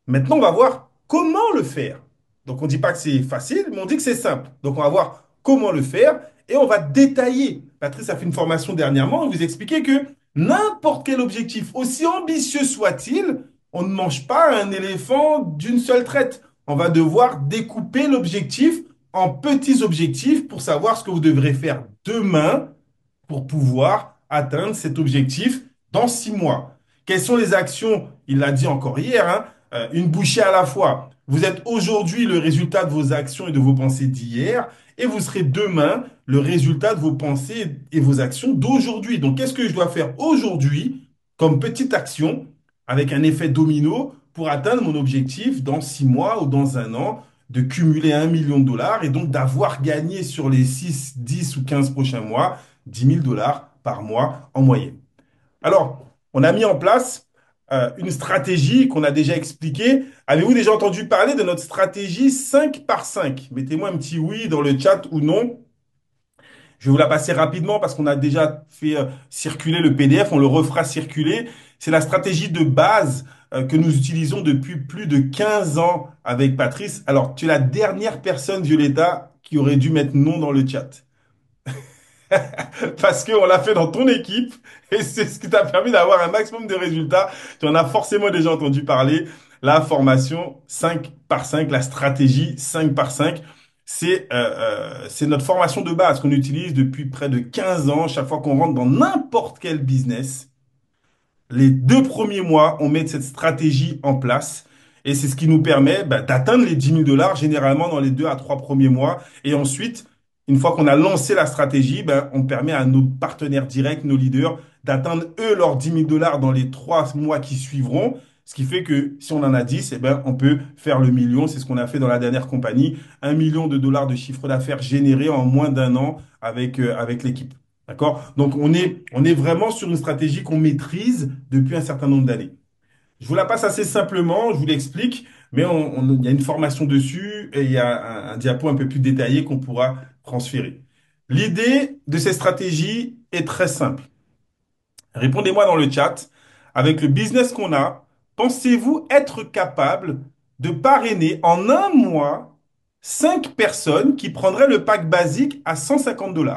Maintenant, on va voir comment le faire. Donc, on ne dit pas que c'est facile, mais on dit que c'est simple. Donc, on va voir comment le faire et on va détailler. Patrice a fait une formation dernièrement, on vous expliquait que n'importe quel objectif, aussi ambitieux soit-il, on ne mange pas un éléphant d'une seule traite. On va devoir découper l'objectif en petits objectifs pour savoir ce que vous devrez faire demain pour pouvoir atteindre cet objectif dans 6 mois. Quelles sont les actions? Il l'a dit encore hier, hein, une bouchée à la fois. Vous êtes aujourd'hui le résultat de vos actions et de vos pensées d'hier, et vous serez demain le résultat de vos pensées et vos actions d'aujourd'hui. Donc, qu'est-ce que je dois faire aujourd'hui comme petite action avec un effet domino pour atteindre mon objectif dans 6 mois ou dans un an de cumuler 1 million de $ et donc d'avoir gagné sur les 6, 10 ou 15 prochains mois 10 000 $ par mois en moyenne. Alors, on a mis en place une stratégie qu'on a déjà expliquée. Avez-vous déjà entendu parler de notre stratégie 5 par 5? Mettez-moi un petit oui dans le chat ou non. Je vais vous la passer rapidement parce qu'on a déjà fait circuler le PDF, on le refera circuler. C'est la stratégie de base que nous utilisons depuis plus de 15 ans avec Patrice. Alors, tu es la dernière personne, Violetta, qui aurait dû mettre non dans le chat. Parce qu'on l'a fait dans ton équipe et c'est ce qui t'a permis d'avoir un maximum de résultats. Tu en as forcément déjà entendu parler. La formation 5 par 5, la stratégie 5 par 5, c'est notre formation de base qu'on utilise depuis près de 15 ans. Chaque fois qu'on rentre dans n'importe quel business, les 2 premiers mois, on met cette stratégie en place. Et c'est ce qui nous permet d'atteindre les 10 000 $ généralement dans les 2 à 3 premiers mois. Et ensuite, une fois qu'on a lancé la stratégie, on permet à nos partenaires directs, nos leaders, d'atteindre eux leurs 10 000 $ dans les 3 mois qui suivront. Ce qui fait que si on en a 10, on peut faire le million. C'est ce qu'on a fait dans la dernière compagnie. 1 million de dollars de chiffre d'affaires généré en moins d'un an avec l'équipe. D'accord? Donc, on est vraiment sur une stratégie qu'on maîtrise depuis un certain nombre d'années. Je vous la passe assez simplement, je vous l'explique, mais il y a une formation dessus et il y a un diapo un peu plus détaillé qu'on pourra transférer. L'idée de ces stratégies est très simple. Répondez-moi dans le chat. Avec le business qu'on a, pensez-vous être capable de parrainer en un mois 5 personnes qui prendraient le pack basique à 150 $?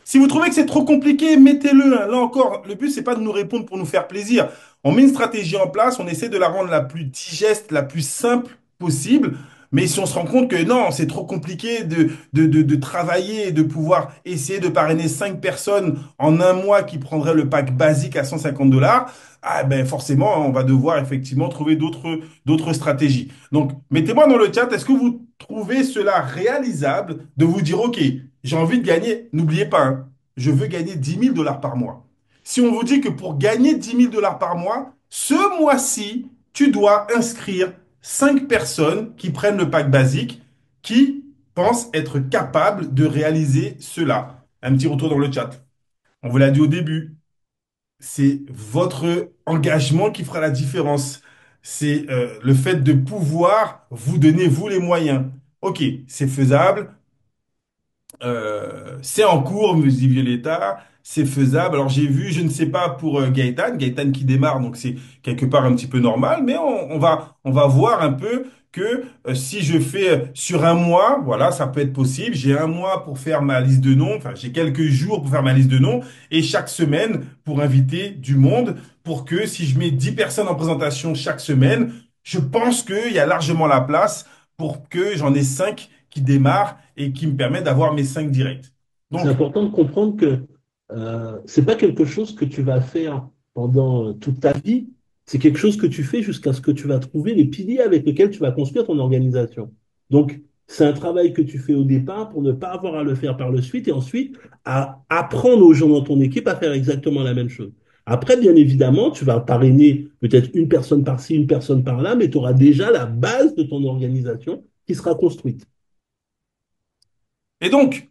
Si vous trouvez que c'est trop compliqué, mettez-le, hein. Là encore, le but, c'est pas de nous répondre pour nous faire plaisir. On met une stratégie en place, on essaie de la rendre la plus digeste, la plus simple possible. Mais si on se rend compte que non, c'est trop compliqué de travailler et de pouvoir essayer de parrainer 5 personnes en un mois qui prendraient le pack basique à 150 $, ah ben forcément, on va devoir effectivement trouver d'autres stratégies. Donc, mettez-moi dans le chat, est-ce que vous trouvez cela réalisable de vous dire, OK, j'ai envie de gagner, n'oubliez pas, hein, je veux gagner 10 000 $ par mois. Si on vous dit que pour gagner 10 000 $ par mois, ce mois-ci, tu dois inscrire 5 personnes qui prennent le pack basique, qui pensent être capables de réaliser cela. Un petit retour dans le chat. On vous l'a dit au début, c'est votre engagement qui fera la différence. C'est le fait de pouvoir vous donner, vous, les moyens. OK, c'est faisable, c'est en cours, me dit Violetta, c'est faisable. Alors j'ai vu, je ne sais pas pour Gaëtan qui démarre, donc c'est quelque part un petit peu normal, mais on va voir un peu que si je fais sur un mois, voilà, ça peut être possible. J'ai un mois pour faire ma liste de noms, enfin j'ai quelques jours pour faire ma liste de noms, et chaque semaine pour inviter du monde, pour que si je mets 10 personnes en présentation chaque semaine, je pense qu'il y a largement la place pour que j'en ai 5 qui démarrent et qui me permettent d'avoir mes 5 directs. C'est Donc, important de comprendre que c'est pas quelque chose que tu vas faire pendant toute ta vie. C'est quelque chose que tu fais jusqu'à ce que tu vas trouver les piliers avec lesquels tu vas construire ton organisation. Donc, c'est un travail que tu fais au départ pour ne pas avoir à le faire par la suite et ensuite à apprendre aux gens dans ton équipe à faire exactement la même chose. Après, bien évidemment, tu vas parrainer peut-être une personne par-ci, une personne par-là, mais tu auras déjà la base de ton organisation qui sera construite. et donc,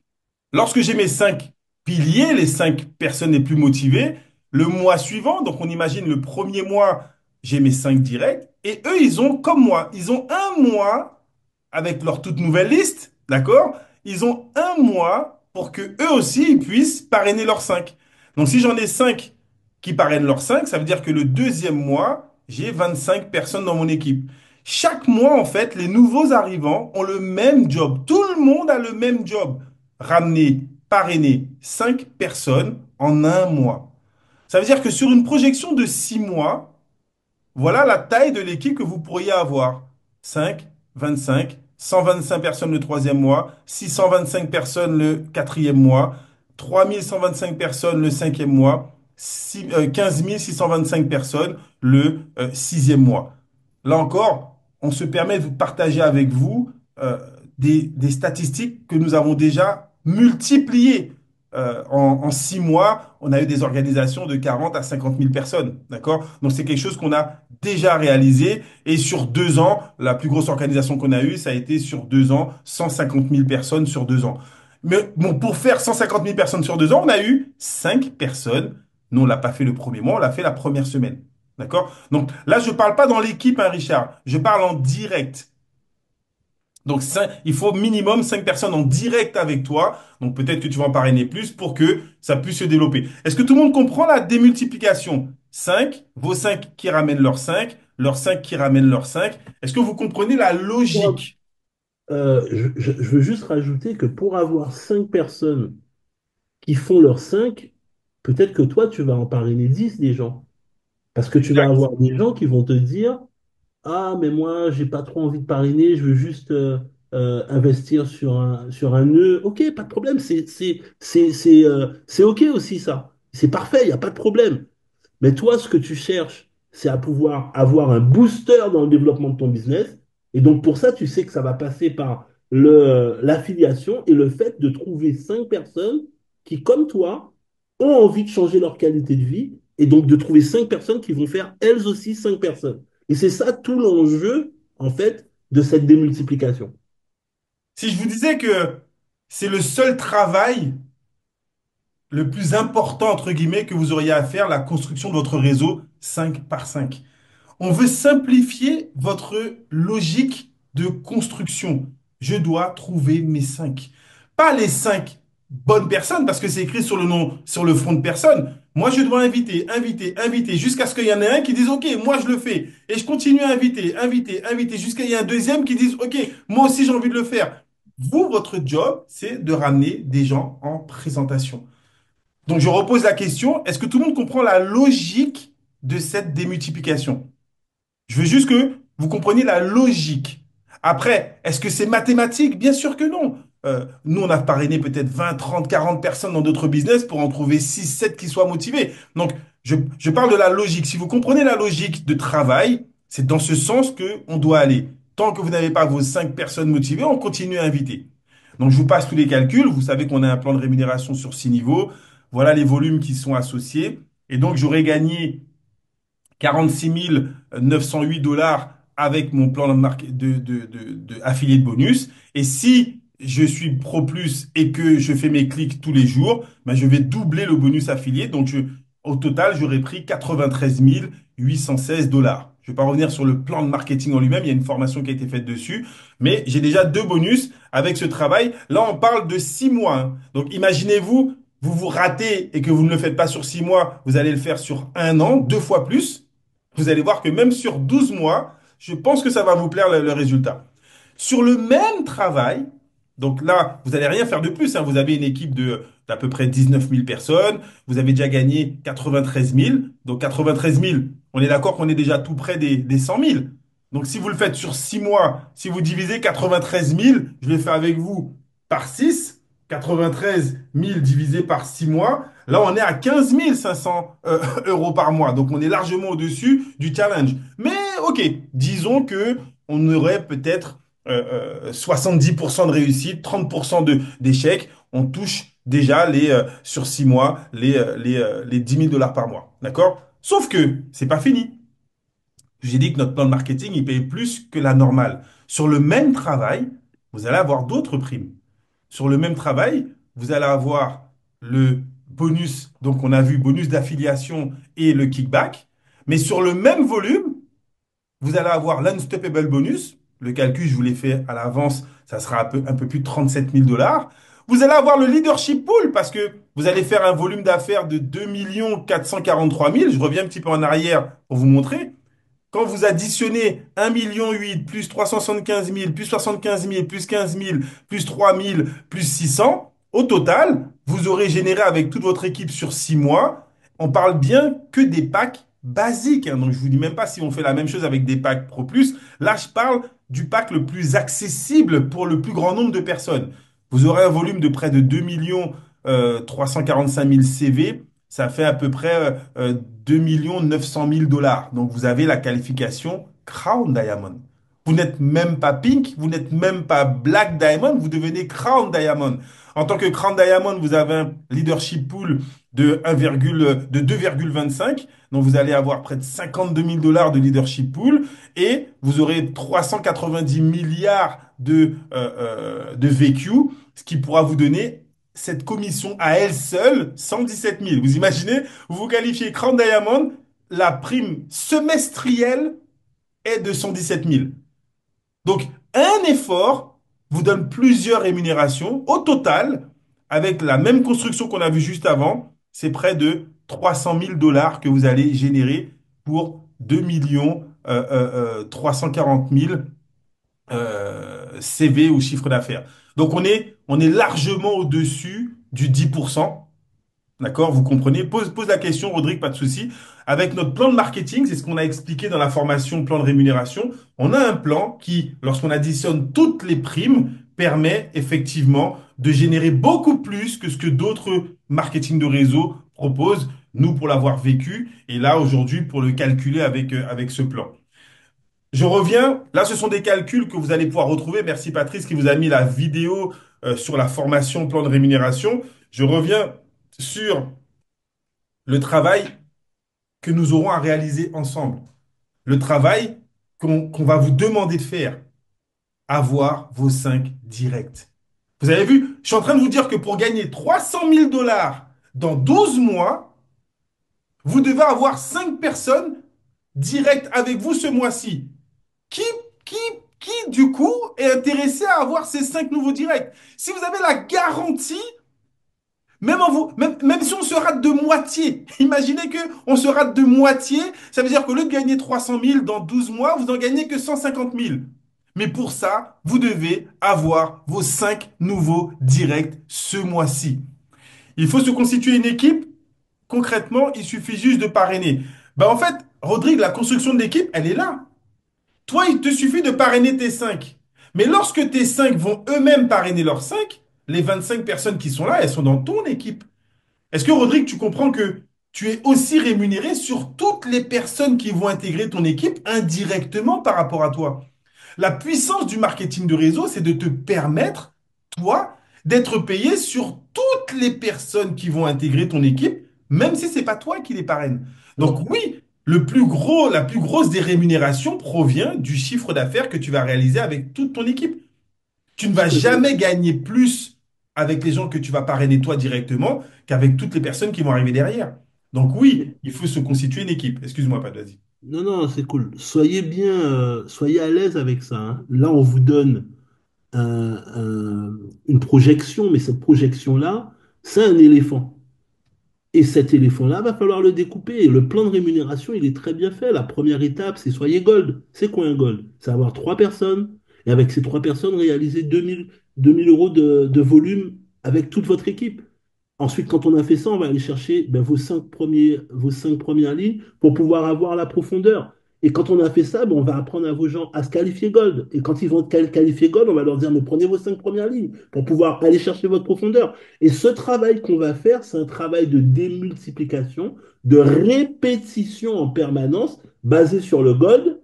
lorsque j'ai mes 5 piliers, les 5 personnes les plus motivées, le mois suivant, donc on imagine le premier mois, j'ai mes 5 directs, et eux, ils ont, comme moi, ils ont un mois avec leur toute nouvelle liste, d'accord? Ils ont un mois pour que eux aussi, ils puissent parrainer leurs 5. Donc si j'en ai 5 qui parrainent leurs 5, ça veut dire que le deuxième mois, j'ai 25 personnes dans mon équipe. Chaque mois, en fait, les nouveaux arrivants ont le même job. Tout le monde a le même job. Ramener, parrainer 5 personnes en un mois. Ça veut dire que sur une projection de 6 mois, voilà la taille de l'équipe que vous pourriez avoir. 5, 25, 125 personnes le troisième mois, 625 personnes le quatrième mois, 3125 personnes le cinquième mois, 15 625 personnes le sixième mois. Là encore, on se permet de vous partager avec vous des statistiques que nous avons déjà multipliées. En 6 mois, on a eu des organisations de 40 à 50 000 personnes. D'accord? Donc, c'est quelque chose qu'on a déjà réalisé. Et sur 2 ans, la plus grosse organisation qu'on a eue, ça a été sur 2 ans, 150 000 personnes sur 2 ans. Mais bon, pour faire 150 000 personnes sur 2 ans, on a eu 5 personnes. Nous, on l'a pas fait le premier mois, on l'a fait la première semaine. D'accord? Donc là, je parle pas dans l'équipe, hein, Richard. Je parle en direct. Donc, il faut minimum 5 personnes en direct avec toi. Donc, peut-être que tu vas en parrainer plus pour que ça puisse se développer. Est-ce que tout le monde comprend la démultiplication? 5, vos 5 qui ramènent leurs 5 qui ramènent leurs 5. Est-ce que vous comprenez la logique? Je veux juste rajouter que pour avoir 5 personnes qui font leurs 5, peut-être que toi, tu vas en parrainer 10 des gens. Parce que tu vas Exact. avoir des gens qui vont te dire, ah, mais moi, j'ai pas trop envie de parrainer, je veux juste investir sur un nœud. Ok, pas de problème, c'est ok aussi ça. C'est parfait, il n'y a pas de problème. Mais toi, ce que tu cherches, c'est à pouvoir avoir un booster dans le développement de ton business. Et donc, pour ça, tu sais que ça va passer par l'affiliation et le fait de trouver 5 personnes qui, comme toi, ont envie de changer leur qualité de vie. Et donc, de trouver 5 personnes qui vont faire elles aussi 5 personnes. Et c'est ça tout l'enjeu, en fait, de cette démultiplication. Si je vous disais que c'est le seul travail le plus important, entre guillemets, que vous auriez à faire, la construction de votre réseau 5 par 5. On veut simplifier votre logique de construction. Je dois trouver mes 5. Pas les 5 bonnes personnes, parce que c'est écrit sur le nom, sur le front de personne. Moi, je dois inviter, inviter, inviter, jusqu'à ce qu'il y en ait un qui dise, OK, moi, je le fais. Et je continue à inviter, inviter, inviter, jusqu'à ce qu'il y ait un deuxième qui dise, OK, moi aussi, j'ai envie de le faire. Vous, votre job, c'est de ramener des gens en présentation. Donc, je repose la question, est-ce que tout le monde comprend la logique de cette démultiplication? Je veux juste que vous compreniez la logique. Après, est-ce que c'est mathématique? Bien sûr que non. Nous, on a parrainé peut-être 20, 30, 40 personnes dans d'autres business pour en trouver 6, 7 qui soient motivés. Donc, je parle de la logique. Si vous comprenez la logique de travail, c'est dans ce sens que on doit aller. Tant que vous n'avez pas vos 5 personnes motivées, on continue à inviter. Donc, je vous passe tous les calculs. Vous savez qu'on a un plan de rémunération sur 6 niveaux. Voilà les volumes qui sont associés. Et donc, j'aurais gagné 46 908 dollars avec mon plan de affilié de bonus. Et si je suis Pro Plus et que je fais mes clics tous les jours, ben je vais doubler le bonus affilié. Donc, au total, j'aurais pris 93 816 dollars. Je ne vais pas revenir sur le plan de marketing en lui-même. Il y a une formation qui a été faite dessus. Mais j'ai déjà 2 bonus avec ce travail. Là, on parle de 6 mois, hein. Donc, imaginez-vous, vous vous ratez et que vous ne le faites pas sur 6 mois, vous allez le faire sur un an, 2 fois plus. Vous allez voir que même sur 12 mois, je pense que ça va vous plaire le résultat. Sur le même travail, donc là, vous n'allez rien faire de plus, hein. Vous avez une équipe d'à peu près 19 000 personnes. Vous avez déjà gagné 93 000. Donc 93 000, on est d'accord qu'on est déjà tout près des 100 000. Donc si vous le faites sur 6 mois, si vous divisez 93 000, je le fais avec vous par 6, 93 000 divisé par 6 mois, là on est à 15 500 euros par mois. Donc on est largement au-dessus du challenge. Mais ok, disons que on aurait peut-être 70% de réussite, 30% d'échecs. On touche déjà sur 6 mois les 10 000 dollars par mois. D'accord? Sauf que c'est pas fini. J'ai dit que notre plan de marketing, il paye plus que la normale. Sur le même travail, vous allez avoir d'autres primes. Sur le même travail, vous allez avoir le bonus, donc on a vu bonus d'affiliation et le kickback. Mais sur le même volume, vous allez avoir l'unstoppable bonus. Le calcul, je vous l'ai fait à l'avance, ça sera un peu plus de 37 000 dollars. Vous allez avoir le leadership pool parce que vous allez faire un volume d'affaires de 2 443 000. Je reviens un petit peu en arrière pour vous montrer. Quand vous additionnez 1,8 million plus 375 000, plus 75 000, plus 15 000, plus 3 000, plus 600, au total, vous aurez généré avec toute votre équipe sur 6 mois, on parle bien que des packs basiques, hein. Donc je vous dis même pas si on fait la même chose avec des packs Pro Plus. Là, je parle du pack le plus accessible pour le plus grand nombre de personnes. Vous aurez un volume de près de 2 345 000 CV. Ça fait à peu près 2 900 000 dollars. Donc, vous avez la qualification Crown Diamond. Vous n'êtes même pas Pink, vous n'êtes même pas Black Diamond, vous devenez Crown Diamond. En tant que Crown Diamond, vous avez un leadership pool de 2,25. Donc, vous allez avoir près de 52 000 dollars de leadership pool et vous aurez 390 milliards de VQ, ce qui pourra vous donner cette commission à elle seule 117 000. Vous imaginez, vous vous qualifiez Crown Diamond, la prime semestrielle est de 117 000. Donc, un effort vous donne plusieurs rémunérations. Au total, avec la même construction qu'on a vue juste avant, c'est près de 300 000 dollars que vous allez générer pour 2 340 000 CV ou chiffre d'affaires. Donc on est largement au-dessus du 10%. D'accord? Vous comprenez? Pose la question, Rodrigue, pas de souci. Avec notre plan de marketing, c'est ce qu'on a expliqué dans la formation plan de rémunération. On a un plan qui, lorsqu'on additionne toutes les primes, permet effectivement de générer beaucoup plus que ce que d'autres marketing de réseau proposent. Nous, pour l'avoir vécu, et là, aujourd'hui, pour le calculer avec ce plan. Je reviens. Là, ce sont des calculs que vous allez pouvoir retrouver. Merci Patrice qui vous a mis la vidéo sur la formation plan de rémunération. Je reviens sur le travail que nous aurons à réaliser ensemble. Le travail qu'on va vous demander de faire. Avoir vos 5 directs. Vous avez vu, je suis en train de vous dire que pour gagner 300 000 dollars dans 12 mois, vous devez avoir 5 personnes directes avec vous ce mois-ci. Qui, qui, qui, du coup, est intéressé à avoir ces 5 nouveaux directs? Si vous avez la garantie, même si on se rate de moitié, imaginez que on se rate de moitié, ça veut dire qu'au lieu de gagner 300 000 dans 12 mois, vous en gagnez que 150 000. Mais pour ça, vous devez avoir vos 5 nouveaux directs ce mois-ci. Il faut se constituer une équipe. Concrètement, il suffit juste de parrainer. Ben, en fait, Rodrigue, la construction de l'équipe, elle est là. Toi, il te suffit de parrainer tes 5. Mais lorsque tes 5 vont eux-mêmes parrainer leurs 5, les 25 personnes qui sont là, elles sont dans ton équipe. Est-ce que, Rodrigue, tu comprends que tu es aussi rémunéré sur toutes les personnes qui vont intégrer ton équipe indirectement par rapport à toi? La puissance du marketing de réseau, c'est de te permettre, toi, d'être payé sur toutes les personnes qui vont intégrer ton équipe, même si c'est pas toi qui les parraine. Alors, Donc oui, la plus grosse des rémunérations provient du chiffre d'affaires que tu vas réaliser avec toute ton équipe. Tu ne ce vas que je, jamais gagner plus avec les gens que tu vas parrainer toi directement qu'avec toutes les personnes qui vont arriver derrière. Donc oui, il faut se constituer une équipe. Excuse-moi, pas vas-y. non, non, c'est cool. Soyez bien, soyez à l'aise avec ça, hein. Là, on vous donne une projection, mais cette projection-là, c'est un éléphant. Et cet éléphant-là, va falloir le découper. Et le plan de rémunération, il est très bien fait. La première étape, c'est soyez gold. C'est quoi un gold? C'est avoir trois personnes. Et avec ces trois personnes, réaliser 2000 euros de volume avec toute votre équipe. Ensuite, quand on a fait ça, on va aller chercher ben, vos cinq premières lignes pour pouvoir avoir la profondeur. Et quand on a fait ça, ben, on va apprendre à vos gens à se qualifier gold. Et quand ils vont qualifier gold, on va leur dire, mais prenez vos cinq premières lignes pour pouvoir aller chercher votre profondeur. Et ce travail qu'on va faire, c'est un travail de démultiplication, de répétition en permanence, basé sur le gold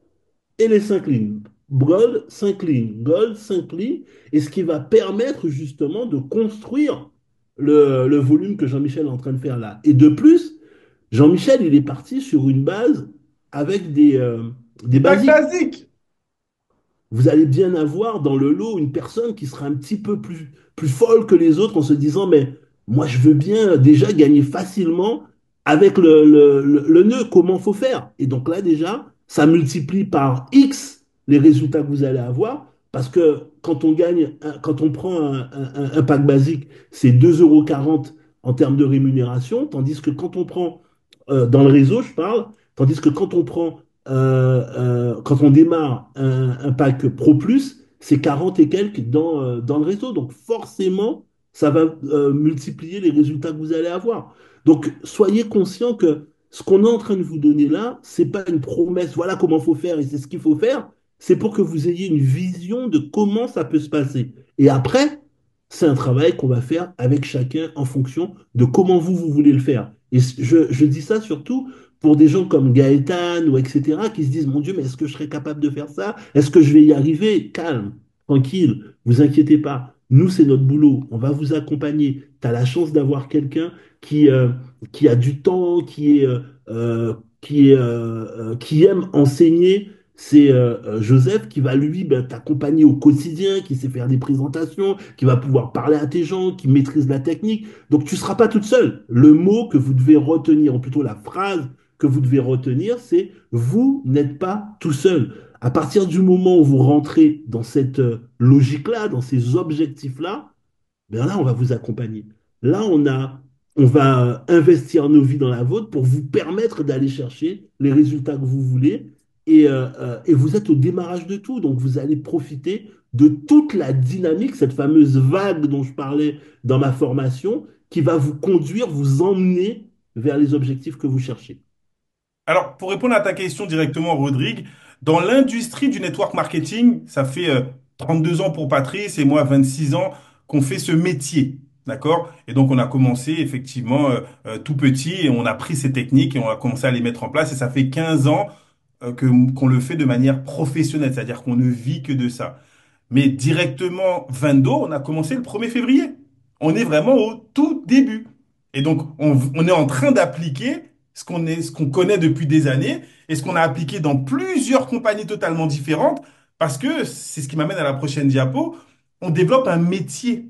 et les cinq lignes. Gold, cinq lignes. Gold, cinq lignes. Et ce qui va permettre justement de construire le volume que Jean-Michel est en train de faire là. Et de plus, Jean-Michel, il est parti sur une base avec des Bac basiques. basique. Vous allez bien avoir dans le lot une personne qui sera un petit peu plus folle que les autres en se disant, mais moi, je veux bien déjà gagner facilement avec le nœud, comment faut faire. Et donc là, déjà, ça multiplie par X les résultats que vous allez avoir. Parce que quand on gagne, quand on prend un pack basique, c'est 2,40 € en termes de rémunération, tandis que quand on prend, dans le réseau, je parle, tandis que quand on prend quand on démarre un pack Pro Plus, c'est 40 et quelques dans le réseau. Donc forcément, ça va multiplier les résultats que vous allez avoir. Donc soyez conscient que ce qu'on est en train de vous donner là, c'est pas une promesse, voilà comment il faut faire et c'est ce qu'il faut faire. C'est pour que vous ayez une vision de comment ça peut se passer. Et après, c'est un travail qu'on va faire avec chacun en fonction de comment vous voulez le faire. Et je dis ça surtout pour des gens comme Gaëtan ou etc., qui se disent, mon Dieu, mais est-ce que je serais capable de faire ça? Est-ce que je vais y arriver? Calme, tranquille, vous inquiétez pas. Nous, c'est notre boulot. On va vous accompagner. Tu as la chance d'avoir quelqu'un qui, euh, qui a du temps, qui aime enseigner. C'est Joseph qui va, lui, ben, t'accompagner au quotidien, qui sait faire des présentations, qui va pouvoir parler à tes gens, qui maîtrise la technique. Donc, tu ne seras pas toute seule. Le mot que vous devez retenir, ou plutôt la phrase que vous devez retenir, c'est vous n'êtes pas tout seul. À partir du moment où vous rentrez dans cette logique-là, dans ces objectifs-là, ben là, on va vous accompagner. Là, on va investir nos vies dans la vôtre pour vous permettre d'aller chercher les résultats que vous voulez. Et vous êtes au démarrage de tout. Donc, vous allez profiter de toute la dynamique, cette fameuse vague dont je parlais dans ma formation, qui va vous conduire, vous emmener vers les objectifs que vous cherchez. Alors, pour répondre à ta question directement, Rodrigue, dans l'industrie du network marketing, ça fait 32 ans pour Patrice et moi 26 ans qu'on fait ce métier. D'accord? Et donc, on a commencé effectivement tout petit et on a pris ces techniques et on a commencé à les mettre en place. Et ça fait 15 ans qu'on le fait de manière professionnelle, c'est-à-dire qu'on ne vit que de ça. Mais directement, Vendo, on a commencé le 1er février. On est vraiment au tout début. Et donc, on est en train d'appliquer ce qu'on connaît depuis des années et ce qu'on a appliqué dans plusieurs compagnies totalement différentes parce que c'est ce qui m'amène à la prochaine diapo. On développe un métier.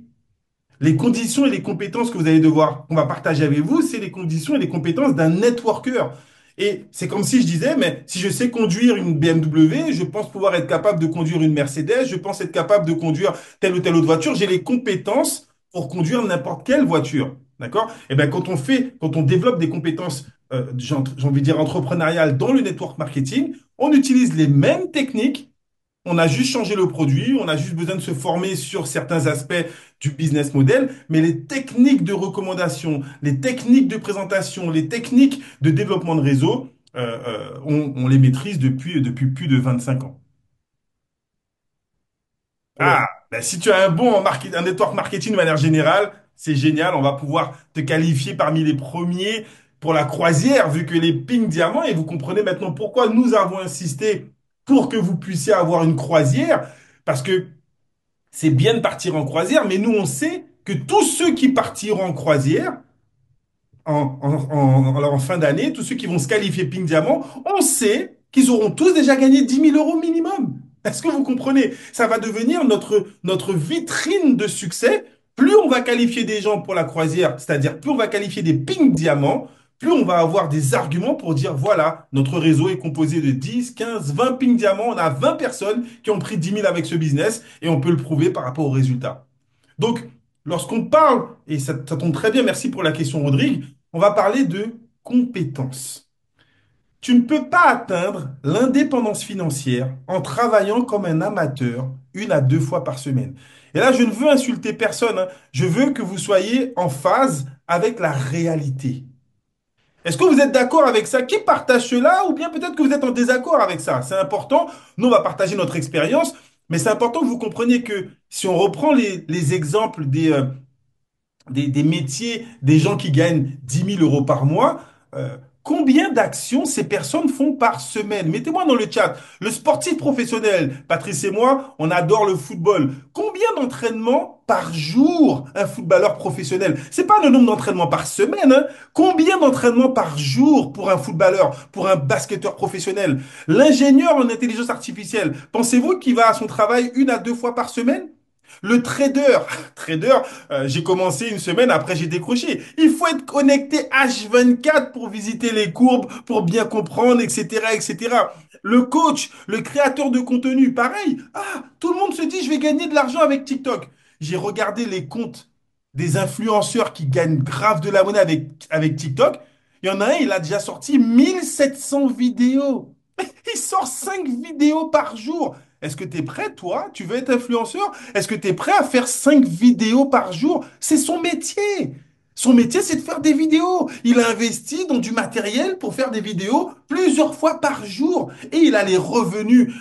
Les conditions et les compétences que vous allez devoir, qu'on va partager avec vous, c'est les conditions et les compétences d'un networker. Et c'est comme si je disais, mais si je sais conduire une BMW, je pense pouvoir être capable de conduire une Mercedes, je pense être capable de conduire telle ou telle autre voiture, j'ai les compétences pour conduire n'importe quelle voiture. D'accord? Et bien, quand on développe des compétences, j'ai envie de dire entrepreneuriales dans le network marketing, on utilise les mêmes techniques, on a juste changé le produit, on a juste besoin de se former sur certains aspects du business model, mais les techniques de recommandation, les techniques de présentation, les techniques de développement de réseau, on les maîtrise depuis plus de 25 ans. Alors, Ah, ben si tu as un bon un network marketing de manière générale, c'est génial, on va pouvoir te qualifier parmi les premiers pour la croisière, vu que les ping diamants, et vous comprenez maintenant pourquoi nous avons insisté pour que vous puissiez avoir une croisière, parce que c'est bien de partir en croisière, mais nous, on sait que tous ceux qui partiront en croisière, en fin d'année, tous ceux qui vont se qualifier Pink Diamant, on sait qu'ils auront tous déjà gagné 10 000 € minimum. Est-ce que vous comprenez? Ça va devenir notre vitrine de succès. Plus on va qualifier des gens pour la croisière, c'est-à-dire plus on va qualifier des Pink Diamants, plus on va avoir des arguments pour dire, voilà, notre réseau est composé de 10, 15, 20 Pink Diamants. On a 20 personnes qui ont pris 10 000 avec ce business et on peut le prouver par rapport aux résultats. Donc, lorsqu'on parle, et ça tombe très bien, merci pour la question, Rodrigue, on va parler de compétences. Tu ne peux pas atteindre l'indépendance financière en travaillant comme un amateur 1 à 2 fois par semaine. Et là, je ne veux insulter personne, hein. Je veux que vous soyez en phase avec la réalité. Est-ce que vous êtes d'accord avec ça? Qui partage cela? Ou bien peut-être que vous êtes en désaccord avec ça? C'est important. Nous, on va partager notre expérience, mais c'est important que vous compreniez que si on reprend les exemples des métiers, des gens qui gagnent 10 000 € par mois, combien d'actions ces personnes font par semaine? Mettez-moi dans le chat. Le sportif professionnel, Patrice et moi, on adore le football. Combien d'entraînements par jour un footballeur professionnel? C'est pas le nombre d'entraînements par semaine, hein. Combien d'entraînements par jour pour un footballeur, pour un basketteur professionnel? L'ingénieur en intelligence artificielle, pensez-vous qu'il va à son travail 1 à 2 fois par semaine? Le trader, trader, j'ai commencé une semaine, après j'ai décroché. Il faut être connecté H24 pour visiter les courbes, pour bien comprendre, etc., etc. Le coach, le créateur de contenu, pareil. Ah, tout le monde se dit, je vais gagner de l'argent avec TikTok. J'ai regardé les comptes des influenceurs qui gagnent grave de la monnaie avec TikTok. Il y en a un, il a déjà sorti 1 700 vidéos. Il sort 5 vidéos par jour. Est-ce que tu es prêt, toi? Tu veux être influenceur? Est-ce que tu es prêt à faire 5 vidéos par jour? C'est son métier. Son métier, c'est de faire des vidéos. Il a investi dans du matériel pour faire des vidéos plusieurs fois par jour. Et il a les revenus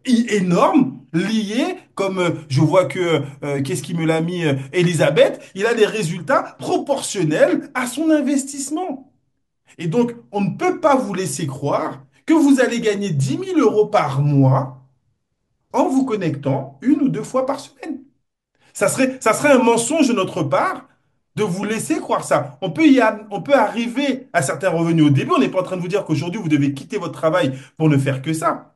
énormes liés, comme je vois que, qu'est-ce qui me l'a mis, Elisabeth, il a des résultats proportionnels à son investissement. Et donc, on ne peut pas vous laisser croire que vous allez gagner 10 000 € par mois en vous connectant 1 ou 2 fois par semaine. Ça serait un mensonge de notre part de vous laisser croire ça. On peut arriver à certains revenus au début. On n'est pas en train de vous dire qu'aujourd'hui, vous devez quitter votre travail pour ne faire que ça.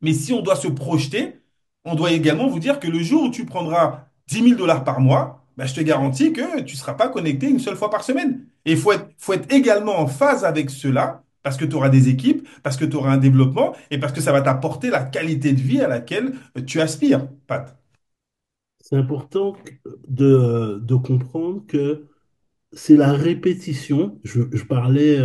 Mais si on doit se projeter, on doit également vous dire que le jour où tu prendras 10 000 $ par mois, ben, je te garantis que tu ne seras pas connecté 1 seule fois par semaine. Et il faut être également en phase avec cela parce que tu auras des équipes, parce que tu auras un développement et parce que ça va t'apporter la qualité de vie à laquelle tu aspires, Pat. c'est important de comprendre que c'est la répétition. Je parlais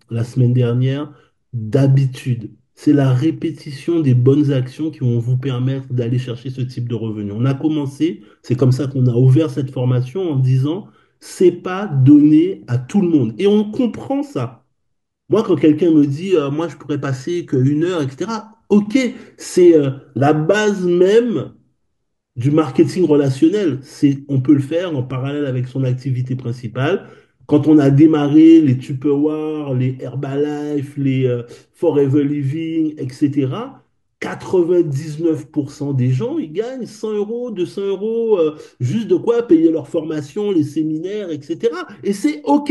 la semaine dernière d'habitude. C'est la répétition des bonnes actions qui vont vous permettre d'aller chercher ce type de revenu. On a commencé, c'est comme ça qu'on a ouvert cette formation en disant, c'est pas donné à tout le monde. Et on comprend ça. Moi, quand quelqu'un me dit, moi, je pourrais passer qu'une heure, etc., ok, c'est la base même du marketing relationnel. On peut le faire en parallèle avec son activité principale. Quand on a démarré les Tupperware, les Herbalife, les Forever Living, etc., 99% des gens, ils gagnent 100 euros, 200 euros, juste de quoi payer leur formation, les séminaires, etc. Et c'est OK.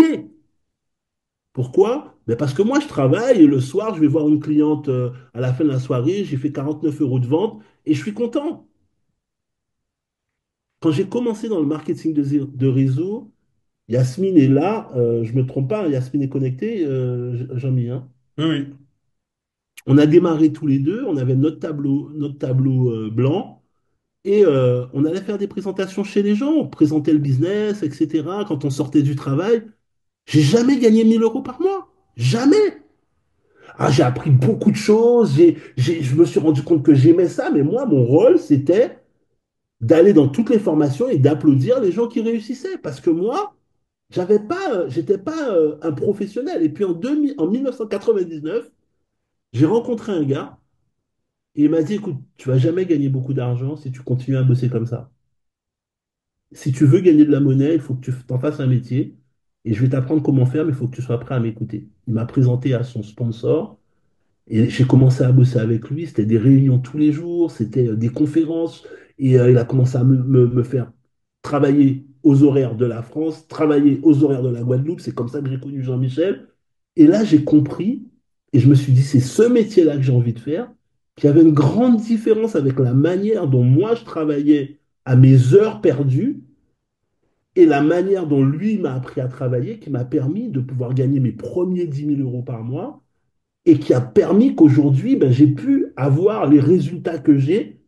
Pourquoi? Ben parce que moi, je travaille et le soir, je vais voir une cliente à la fin de la soirée, j'ai fait 49 euros de vente et je suis content. Quand j'ai commencé dans le marketing de réseau, Yasmine est là, je me trompe pas, hein, Yasmine est connectée, Jean-Mi, hein. Oui, oui. On a démarré tous les deux, on avait notre tableau blanc et on allait faire des présentations chez les gens, on présentait le business, etc. Quand on sortait du travail, j'ai jamais gagné 1 000 euros par mois. Jamais. Ah, j'ai appris beaucoup de choses, je me suis rendu compte que j'aimais ça, mais moi, mon rôle, c'était d'aller dans toutes les formations et d'applaudir les gens qui réussissaient. Parce que moi, j'étais pas un professionnel. Et puis en 1999, j'ai rencontré un gars et il m'a dit, écoute, tu vas jamais gagner beaucoup d'argent si tu continues à bosser comme ça. Si tu veux gagner de la monnaie, il faut que tu t'en fasses un métier. Et je vais t'apprendre comment faire, mais il faut que tu sois prêt à m'écouter. Il m'a présenté à son sponsor. Et j'ai commencé à bosser avec lui, c'était des réunions tous les jours, c'était des conférences, et il a commencé à me faire travailler aux horaires de la France, travailler aux horaires de la Guadeloupe, c'est comme ça que j'ai connu Jean-Michel. Et là, j'ai compris, et je me suis dit, c'est ce métier-là que j'ai envie de faire, qu'il y avait une grande différence avec la manière dont moi je travaillais à mes heures perdues, et la manière dont lui m'a appris à travailler, qui m'a permis de pouvoir gagner mes premiers 10 000 euros par mois et qui a permis qu'aujourd'hui, ben, j'ai pu avoir les résultats que j'ai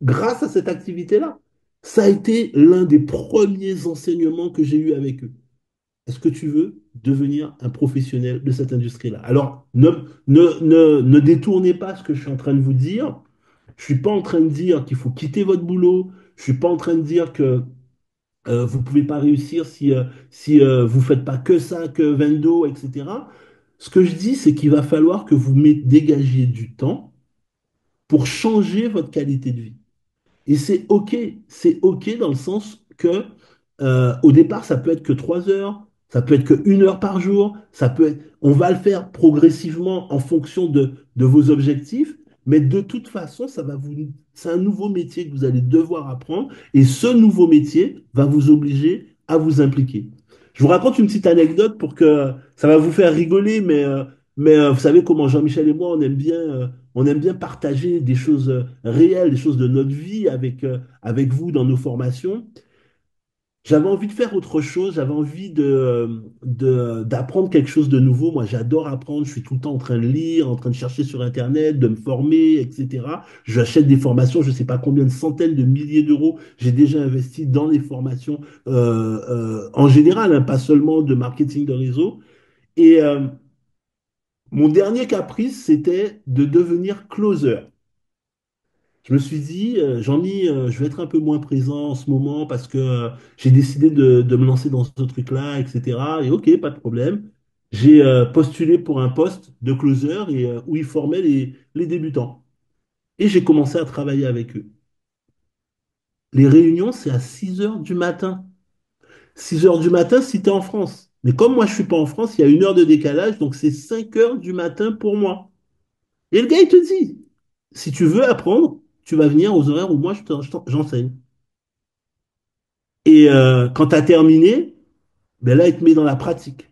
grâce à cette activité-là. Ça a été l'un des premiers enseignements que j'ai eu avec eux. Est-ce que tu veux devenir un professionnel de cette industrie-là? Alors, ne détournez pas ce que je suis en train de vous dire. Je ne suis pas en train de dire qu'il faut quitter votre boulot. Je ne suis pas en train de dire que vous ne pouvez pas réussir si vous ne faites pas que ça, que Vendo, etc. Ce que je dis, c'est qu'il va falloir que vous dégagiez du temps pour changer votre qualité de vie. Et c'est OK dans le sens que au départ, ça peut être que 3 heures, ça peut être que 1 heure par jour, on va le faire progressivement en fonction de vos objectifs, mais de toute façon, c'est un nouveau métier que vous allez devoir apprendre et ce nouveau métier va vous obliger à vous impliquer. Je vous raconte une petite anecdote pour que ça va vous faire rigoler, mais vous savez comment Jean-Michel et moi, on aime bien partager des choses réelles, des choses de notre vie avec vous dans nos formations. J'avais envie de faire autre chose, j'avais envie d'apprendre quelque chose de nouveau. Moi, j'adore apprendre, je suis tout le temps en train de lire, en train de chercher sur Internet, de me former, etc. J'achète des formations, je ne sais pas combien de centaines de milliers d'euros j'ai déjà investi dans les formations en général, hein, pas seulement de marketing de réseau. Et mon dernier caprice, c'était de devenir closer. Je me suis dit, Jean-Mi, je vais être un peu moins présent en ce moment parce que j'ai décidé de me lancer dans ce truc-là, etc. Et ok, pas de problème. J'ai postulé pour un poste de closer où ils formaient les débutants. Et j'ai commencé à travailler avec eux. Les réunions, c'est à 6 heures du matin. 6 heures du matin si tu es en France. Mais comme moi, je suis pas en France, il y a 1 heure de décalage, donc c'est 5 heures du matin pour moi. Et le gars, il te dit, si tu veux apprendre, tu vas venir aux horaires où moi, j'enseigne. Et quand tu as terminé, ben là, il te met dans la pratique.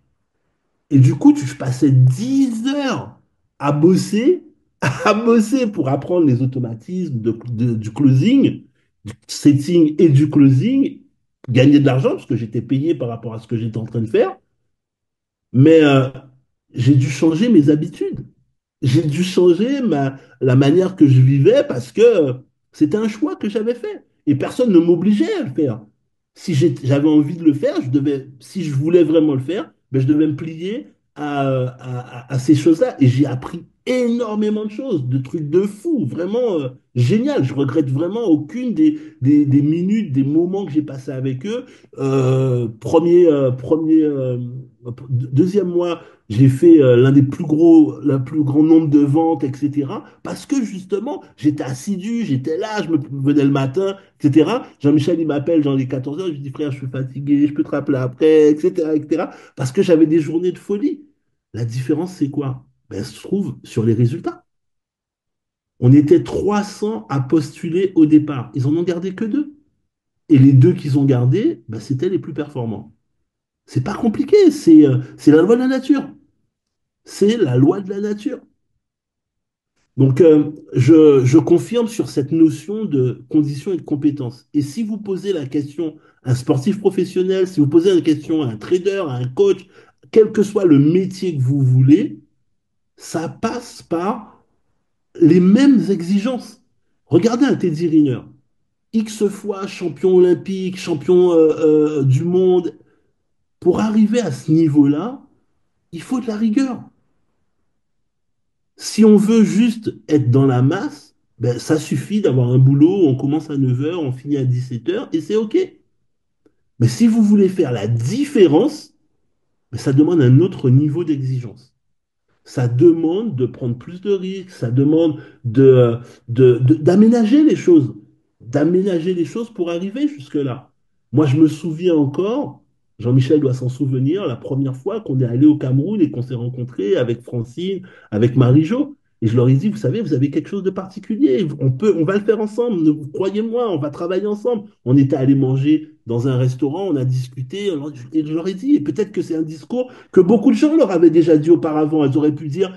Et du coup, je passais 10 heures à bosser, à bosser pour apprendre les automatismes du closing, du setting et du closing, gagner de l'argent, parce que j'étais payé par rapport à ce que j'étais en train de faire. Mais j'ai dû changer mes habitudes. J'ai dû changer la manière que je vivais parce que c'était un choix que j'avais fait. Et personne ne m'obligeait à le faire. Si j'avais envie de le faire, si je voulais vraiment le faire, ben, je devais me plier à ces choses-là et j'ai appris énormément de choses, de trucs de fou, vraiment génial. Je regrette vraiment aucune des minutes, des moments que j'ai passés avec eux. Deuxième mois, j'ai fait l'un des plus gros, le plus grand nombre de ventes, etc. Parce que justement, j'étais assidu, j'étais là, je me venais le matin, etc. Jean-Michel, il m'appelle dans les 14 heures, je lui dis, frère, je suis fatigué, je peux te rappeler après, etc., etc. Parce que j'avais des journées de folie. La différence, c'est quoi? Ben, elle se trouve sur les résultats. On était 300 à postuler au départ. Ils en ont gardé que deux. Et les deux qu'ils ont gardés, ben, c'était les plus performants. C'est pas compliqué, c'est la loi de la nature. C'est la loi de la nature. Donc, je confirme sur cette notion de conditions et de compétences. Et si vous posez la question à un sportif professionnel, si vous posez la question à un trader, à un coach, quel que soit le métier que vous voulez, ça passe par les mêmes exigences. Regardez un Teddy Riner, X fois champion olympique, champion du monde. Pour arriver à ce niveau-là, il faut de la rigueur. Si on veut juste être dans la masse, ben, ça suffit d'avoir un boulot, on commence à 9 heures, on finit à 17 heures et c'est OK. Mais si vous voulez faire la différence, ben, ça demande un autre niveau d'exigence. Ça demande de prendre plus de risques, ça demande d'aménager les choses, d'aménager les choses pour arriver jusque-là. Moi, je me souviens encore, Jean-Michel doit s'en souvenir, la première fois qu'on est allé au Cameroun et qu'on s'est rencontré avec Francine, avec Marie-Jo. Et je leur ai dit, vous savez, vous avez quelque chose de particulier. On va le faire ensemble. Croyez-moi, on va travailler ensemble. On était allé manger dans un restaurant, on a discuté. Et je leur ai dit, et peut-être que c'est un discours que beaucoup de gens leur avaient déjà dit auparavant. Elles auraient pu dire,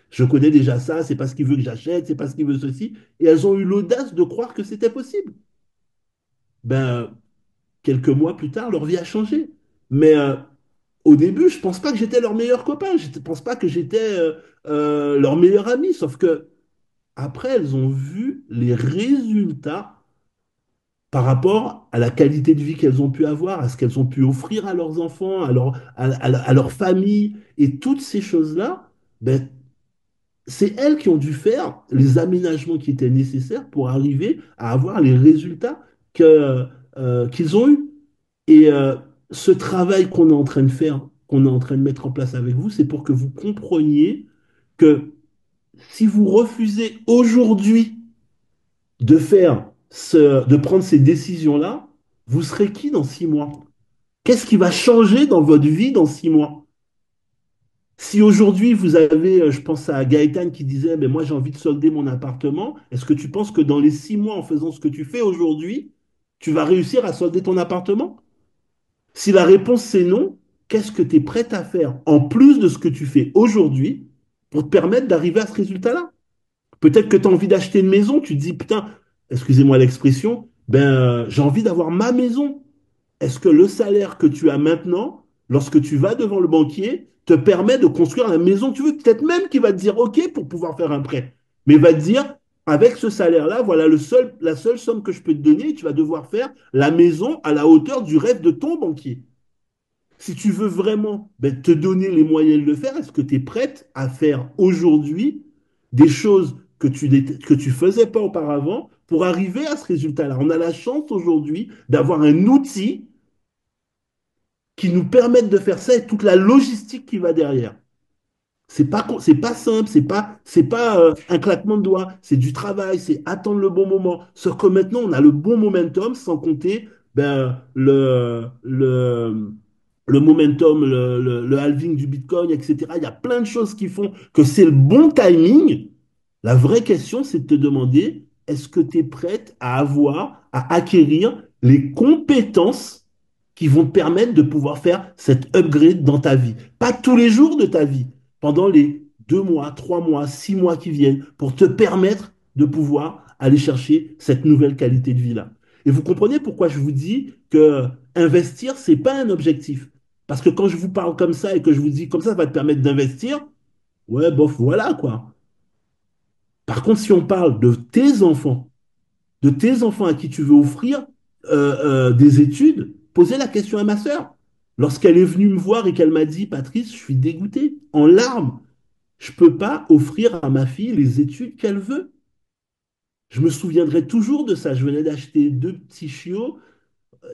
je connais déjà ça, c'est pas ce qu'il veut que j'achète, c'est pas ce qu'il veut ceci. Et elles ont eu l'audace de croire que c'était possible. Ben, quelques mois plus tard, leur vie a changé. Mais au début, je pense pas que j'étais leur meilleur copain. Je pense pas que j'étais leur meilleur ami. Sauf que après, elles ont vu les résultats par rapport à la qualité de vie qu'elles ont pu avoir, à ce qu'elles ont pu offrir à leurs enfants, à leur famille, et toutes ces choses-là, ben, c'est elles qui ont dû faire les aménagements qui étaient nécessaires pour arriver à avoir les résultats qu'ils ont eus. Et ce travail qu'on est en train de faire, qu'on est en train de mettre en place avec vous, c'est pour que vous compreniez que si vous refusez aujourd'hui de prendre ces décisions-là, vous serez qui dans 6 mois? Qu'est-ce qui va changer dans votre vie dans 6 mois? Si aujourd'hui vous avez, je pense à Gaëtan qui disait, mais moi j'ai envie de solder mon appartement, est-ce que tu penses que dans les 6 mois, en faisant ce que tu fais aujourd'hui, tu vas réussir à solder ton appartement? Si la réponse c'est non, qu'est-ce que tu es prêt à faire en plus de ce que tu fais aujourd'hui pour te permettre d'arriver à ce résultat-là? Peut-être que tu as envie d'acheter une maison, tu te dis, putain, excusez-moi l'expression, j'ai envie d'avoir ma maison. Est-ce que le salaire que tu as maintenant, lorsque tu vas devant le banquier, te permet de construire la maison que tu veux? Peut-être même qu'il va te dire OK pour pouvoir faire un prêt. Mais il va te dire, avec ce salaire-là, voilà la seule somme que je peux te donner et tu vas devoir faire la maison à la hauteur du rêve de ton banquier. Si tu veux vraiment te donner les moyens de le faire, est-ce que tu es prête à faire aujourd'hui des choses que tu faisais pas auparavant pour arriver à ce résultat-là? On a la chance aujourd'hui d'avoir un outil qui nous permette de faire ça et toute la logistique qui va derrière. C'est pas simple, c'est pas un claquement de doigts, c'est du travail, c'est attendre le bon moment. Sauf que maintenant, on a le bon momentum, sans compter le momentum, le halving du Bitcoin, etc. Il y a plein de choses qui font que c'est le bon timing. La vraie question, c'est de te demander, est-ce que tu es prête à à acquérir les compétences qui vont te permettre de pouvoir faire cet upgrade dans ta vie? Pas tous les jours de ta vie, pendant les 2 mois, 3 mois, 6 mois qui viennent, pour te permettre de pouvoir aller chercher cette nouvelle qualité de vie-là. Et vous comprenez pourquoi je vous dis que investir, c'est pas un objectif. Parce que quand je vous parle comme ça et que je vous dis comme ça va te permettre d'investir, ouais, bof, voilà quoi. Par contre, si on parle de tes enfants à qui tu veux offrir des études, posez la question à ma sœur. Lorsqu'elle est venue me voir et qu'elle m'a dit, Patrice, je suis dégoûté, en larmes, je ne peux pas offrir à ma fille les études qu'elle veut. Je me souviendrai toujours de ça. Je venais d'acheter deux petits chiots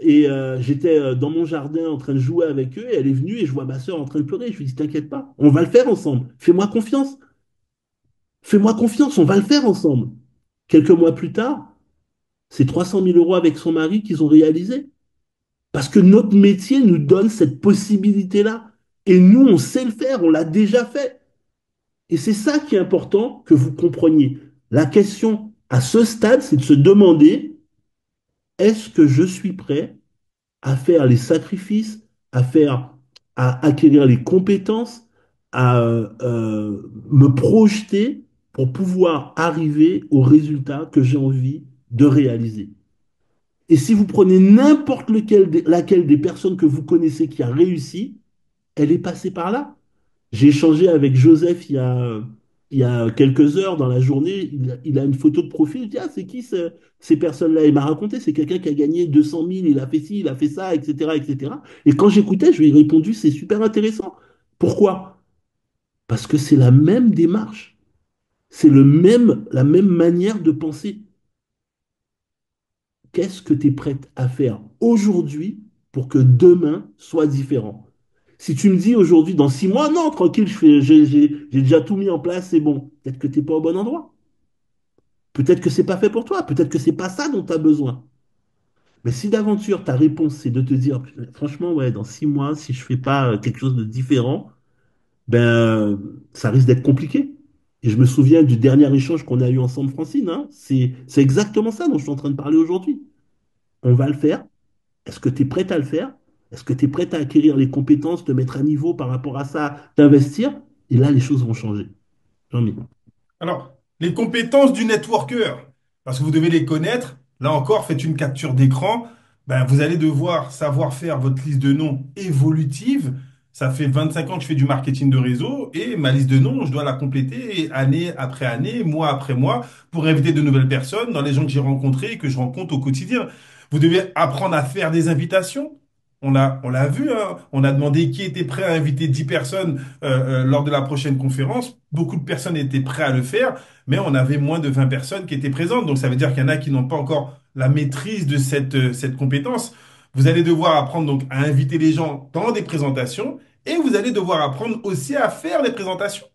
et j'étais dans mon jardin en train de jouer avec eux et elle est venue et je vois ma soeur en train de pleurer. Je lui dis, t'inquiète pas, on va le faire ensemble. Fais-moi confiance. Fais-moi confiance, on va le faire ensemble. Quelques mois plus tard, c'est 300 000 euros avec son mari qu'ils ont réalisé. Parce que notre métier nous donne cette possibilité-là. Et nous, on sait le faire, on l'a déjà fait. Et c'est ça qui est important que vous compreniez. La question à ce stade, c'est de se demander, est-ce que je suis prêt à faire les sacrifices, à faire, à acquérir les compétences, à me projeter pour pouvoir arriver au résultat que j'ai envie de réaliser. Et si vous prenez n'importe laquelle des personnes que vous connaissez qui a réussi, elle est passée par là. J'ai échangé avec Joseph il y a quelques heures dans la journée. Il a une photo de profil. Je dis, ah, c'est qui ces personnes-là? Il m'a raconté, c'est quelqu'un qui a gagné 200 000, il a fait ci, il a fait ça, etc., etc. Et quand j'écoutais, je lui ai répondu, c'est super intéressant. Pourquoi? Parce que c'est la même démarche. C'est la même manière de penser. Qu'est-ce que tu es prête à faire aujourd'hui pour que demain soit différent? Si tu me dis aujourd'hui, dans 6 mois, non, tranquille, j'ai déjà tout mis en place, c'est bon. Peut-être que tu n'es pas au bon endroit. Peut-être que c'est pas fait pour toi. Peut-être que c'est pas ça dont tu as besoin. Mais si d'aventure, ta réponse, c'est de te dire, franchement, ouais, dans 6 mois, si je fais pas quelque chose de différent, ben, ça risque d'être compliqué. Et je me souviens du dernier échange qu'on a eu ensemble, Francine, hein. C'est exactement ça dont je suis en train de parler aujourd'hui. On va le faire. Est-ce que tu es prête à le faire? Est-ce que tu es prête à acquérir les compétences, te mettre à niveau par rapport à ça, t'investir? Et là, les choses vont changer. Jean-Mi. Alors, les compétences du networker, parce que vous devez les connaître. Là encore, faites une capture d'écran. Ben, vous allez devoir savoir faire votre liste de noms évolutive. Ça fait 25 ans que je fais du marketing de réseau et ma liste de noms, je dois la compléter année après année, mois après mois, pour inviter de nouvelles personnes dans les gens que j'ai rencontrés et que je rencontre au quotidien. Vous devez apprendre à faire des invitations. On l'a vu, hein. On a demandé qui était prêt à inviter 10 personnes lors de la prochaine conférence. Beaucoup de personnes étaient prêtes à le faire, mais on avait moins de 20 personnes qui étaient présentes. Donc ça veut dire qu'il y en a qui n'ont pas encore la maîtrise de cette compétence. Vous allez devoir apprendre donc à inviter les gens dans des présentations et vous allez devoir apprendre aussi à faire des présentations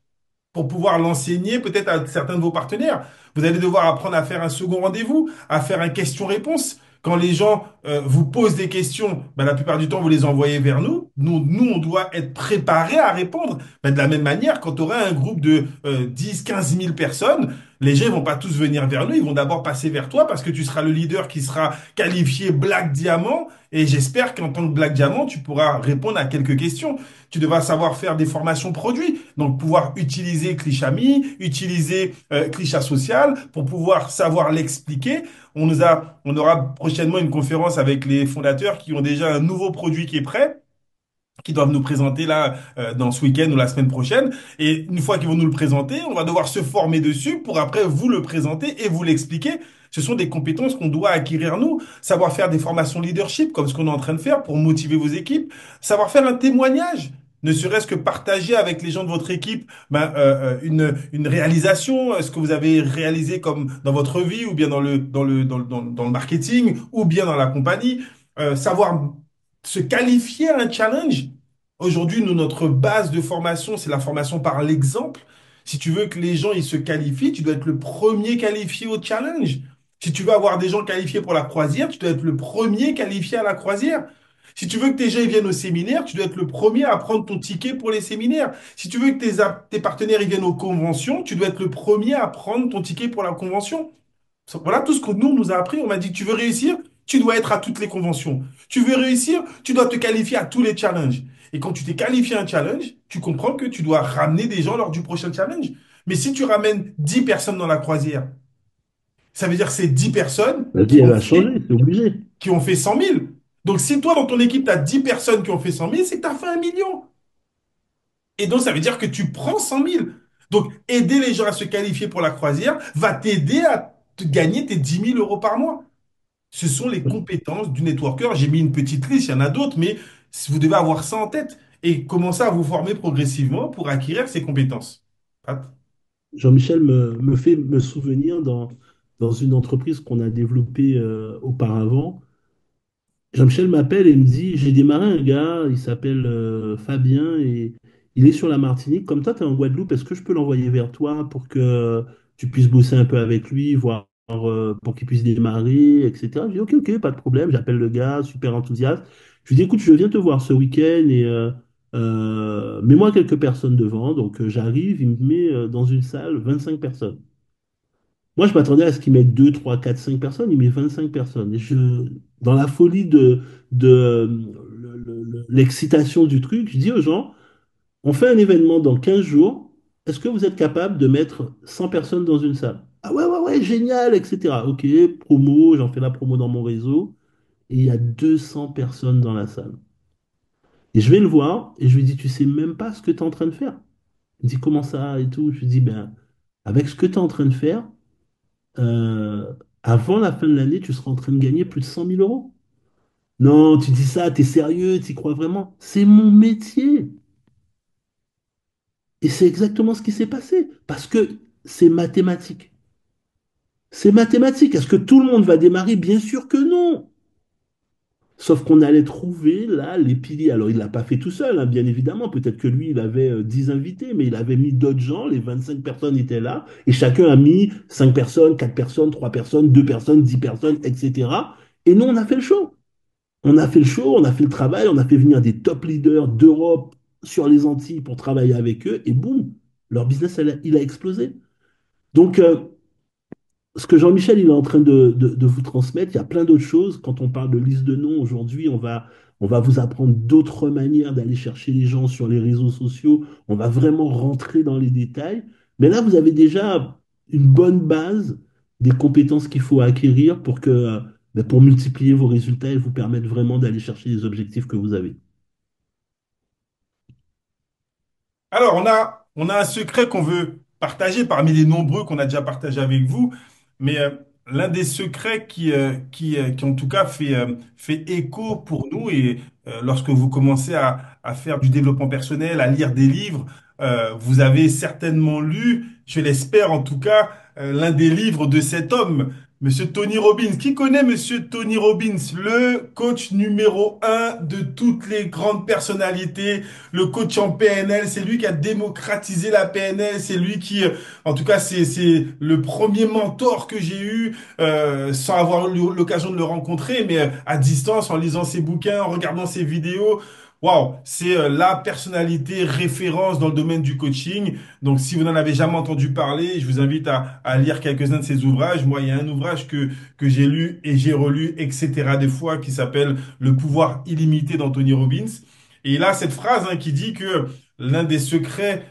pour pouvoir l'enseigner peut-être à certains de vos partenaires. Vous allez devoir apprendre à faire un second rendez-vous, à faire un question-réponse. Quand les gens vous posent des questions, ben, la plupart du temps, vous les envoyez vers nous. Nous, on doit être préparés à répondre. Ben, de la même manière, quand tu auras un groupe de 10, 15 000 personnes, les gens ne vont pas tous venir vers nous, ils vont d'abord passer vers toi parce que tu seras le leader qui sera qualifié Black Diamant. Et j'espère qu'en tant que Black Diamant, tu pourras répondre à quelques questions. Tu devras savoir faire des formations produits, donc pouvoir utiliser Clichami, utiliser Clichat Social pour pouvoir savoir l'expliquer. On aura prochainement une conférence avec les fondateurs qui ont déjà un nouveau produit qui est prêt, qui doivent nous présenter là dans ce week-end ou la semaine prochaine. Et une fois qu'ils vont nous le présenter, on va devoir se former dessus pour après vous le présenter et vous l'expliquer. Ce sont des compétences qu'on doit acquérir nous. Savoir faire des formations leadership, comme ce qu'on est en train de faire pour motiver vos équipes. Savoir faire un témoignage. Ne serait-ce que partager avec les gens de votre équipe une réalisation, ce que vous avez réalisé comme dans votre vie ou bien dans le marketing ou bien dans la compagnie. Savoir se qualifier à un challenge. Aujourd'hui, nous, notre base de formation, c'est la formation par l'exemple. Si tu veux que les gens ils se qualifient, tu dois être le premier qualifié au challenge. Si tu veux avoir des gens qualifiés pour la croisière, tu dois être le premier qualifié à la croisière. Si tu veux que tes gens ils viennent au séminaire, tu dois être le premier à prendre ton ticket pour les séminaires. Si tu veux que tes partenaires ils viennent aux conventions, tu dois être le premier à prendre ton ticket pour la convention. Voilà tout ce que nous, on nous a appris. On m'a dit, tu veux réussir, tu dois être à toutes les conventions. Tu veux réussir, tu dois te qualifier à tous les challenges. Et quand tu t'es qualifié à un challenge, tu comprends que tu dois ramener des gens lors du prochain challenge. Mais si tu ramènes 10 personnes dans la croisière, ça veut dire que c'est 10 personnes La vie, elle va changer, c'est obligé. qui ont fait 100 000. Donc si toi, dans ton équipe, tu as 10 personnes qui ont fait 100 000, c'est que tu as fait 1 million. Et donc, ça veut dire que tu prends 100 000. Donc, aider les gens à se qualifier pour la croisière va t'aider à te gagner tes 10 000 euros par mois. Ce sont les compétences du networker. J'ai mis une petite liste, il y en a d'autres, mais Vous devez avoir ça en tête et commencer à vous former progressivement pour acquérir ces compétences. Pat. Jean-Michel me fait me souvenir dans une entreprise qu'on a développée auparavant. Jean-Michel m'appelle et me dit, j'ai démarré un gars, il s'appelle Fabien et il est sur la Martinique. Comme toi, tu es en Guadeloupe, est-ce que je peux l'envoyer vers toi pour que tu puisses bosser un peu avec lui, voir pour qu'il puisse démarrer, etc. Je dis, ok, ok, pas de problème. J'appelle le gars, super enthousiaste. Je lui dis, écoute, je viens te voir ce week-end et mets-moi quelques personnes devant. Donc j'arrive, il me met dans une salle 25 personnes. Moi, je m'attendais à ce qu'ils mettent 2, 3, 4, 5 personnes. Il met 25 personnes. Dans la folie de l'excitation du truc, je dis aux gens, on fait un événement dans 15 jours. Est-ce que vous êtes capable de mettre 100 personnes dans une salle? Ah ouais, ouais, ouais, génial, etc. Ok, promo, j'en fais la promo dans mon réseau. Et il y a 200 personnes dans la salle. Et je vais le voir et je lui dis, tu sais même pas ce que tu es en train de faire. Il me dit, comment ça et tout. Je lui dis, ben, avec ce que tu es en train de faire, euh, avant la fin de l'année, tu seras en train de gagner plus de 100 000 euros. Non, tu dis ça, t'es sérieux, t'y crois vraiment? C'est mon métier. Et c'est exactement ce qui s'est passé. Parce que c'est mathématique. C'est mathématique. Est-ce que tout le monde va démarrer? Bien sûr que non. Sauf qu'on allait trouver là les piliers. Alors, il ne l'a pas fait tout seul, hein, bien évidemment. Peut-être que lui, il avait 10 invités, mais il avait mis d'autres gens. Les 25 personnes étaient là. Et chacun a mis 5 personnes, 4 personnes, 3 personnes, 2 personnes, 10 personnes, etc. Et nous, on a fait le show. On a fait le show, on a fait le travail, on a fait venir des top leaders d'Europe sur les Antilles pour travailler avec eux. Et boum, leur business, il a explosé. Donc, ce que Jean-Michel il est en train de vous transmettre, il y a plein d'autres choses. Quand on parle de liste de noms aujourd'hui, on va vous apprendre d'autres manières d'aller chercher les gens sur les réseaux sociaux. On va vraiment rentrer dans les détails. Mais là, vous avez déjà une bonne base des compétences qu'il faut acquérir pour multiplier vos résultats et vous permettre vraiment d'aller chercher les objectifs que vous avez. Alors, on a un secret qu'on veut partager parmi les nombreux qu'on a déjà partagé avec vous, mais l'un des secrets qui en tout cas fait écho pour nous et lorsque vous commencez à faire du développement personnel, à lire des livres, vous avez certainement lu, je l'espère en tout cas, l'un des livres de cet homme, Monsieur Tony Robbins. Qui connaît Monsieur Tony Robbins, le coach numéro un de toutes les grandes personnalités? Le coach en PNL, c'est lui qui a démocratisé la PNL, c'est lui qui, en tout cas, c'est le premier mentor que j'ai eu sans avoir eu l'occasion de le rencontrer, mais à distance, en lisant ses bouquins, en regardant ses vidéos. Waouh, c'est la personnalité référence dans le domaine du coaching. Donc, si vous n'en avez jamais entendu parler, je vous invite à lire quelques-uns de ses ouvrages. Moi, il y a un ouvrage que j'ai lu et j'ai relu, etc. des fois, qui s'appelle Le pouvoir illimité d'Anthony Robbins. Et il a cette phrase qui dit que l'un des secrets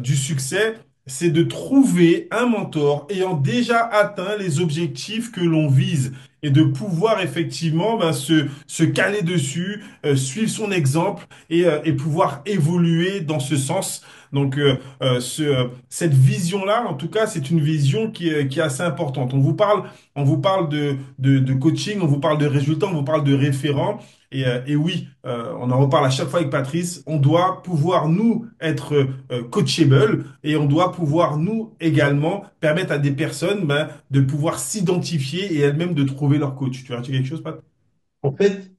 du succès, c'est de trouver un mentor ayant déjà atteint les objectifs que l'on vise et de pouvoir effectivement se caler dessus, suivre son exemple et pouvoir évoluer dans ce sens. Donc cette vision-là, en tout cas, c'est une vision qui est assez importante. On vous parle de coaching, on vous parle de résultats, on vous parle de référents. Et oui, on en reparle à chaque fois avec Patrice, on doit pouvoir nous être coachable et on doit pouvoir nous également permettre à des personnes de pouvoir s'identifier et elles-mêmes de trouver leur coach. Tu as quelque chose, Pat? En fait,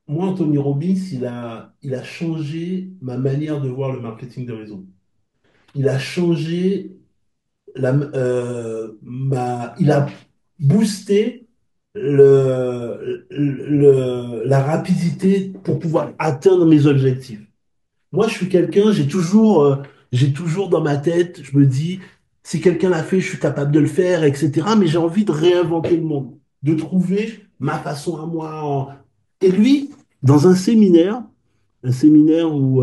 moi, Anthony Robbins, il a changé ma manière de voir le marketing de réseau. Il a changé il a boosté la rapidité pour pouvoir atteindre mes objectifs. Moi, je suis quelqu'un, j'ai toujours dans ma tête, je me dis, si quelqu'un l'a fait, je suis capable de le faire, etc. Mais j'ai envie de réinventer le monde, de trouver ma façon à moi. Et lui, dans un séminaire où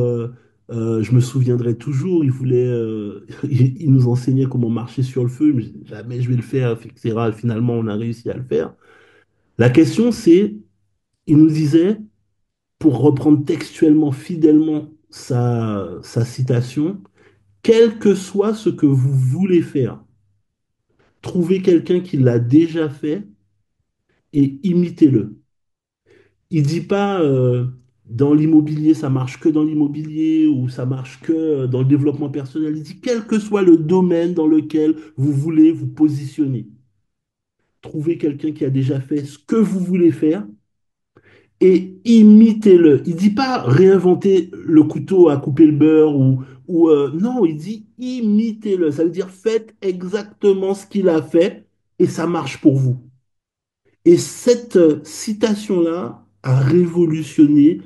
je me souviendrai toujours, il nous enseignait comment marcher sur le feu, mais jamais je vais le faire, etc. Finalement, on a réussi à le faire. La question, c'est, il nous disait, pour reprendre textuellement, fidèlement sa citation, quel que soit ce que vous voulez faire, trouvez quelqu'un qui l'a déjà fait et imitez-le. Il dit pas, dans l'immobilier, ça marche que dans l'immobilier ou ça marche que dans le développement personnel. Il dit, quel que soit le domaine dans lequel vous voulez vous positionner, trouvez quelqu'un qui a déjà fait ce que vous voulez faire et imitez-le. Il dit pas réinventer le couteau à couper le beurre non, il dit imitez-le. Ça veut dire faites exactement ce qu'il a fait et ça marche pour vous. Et cette citation-là a révolutionné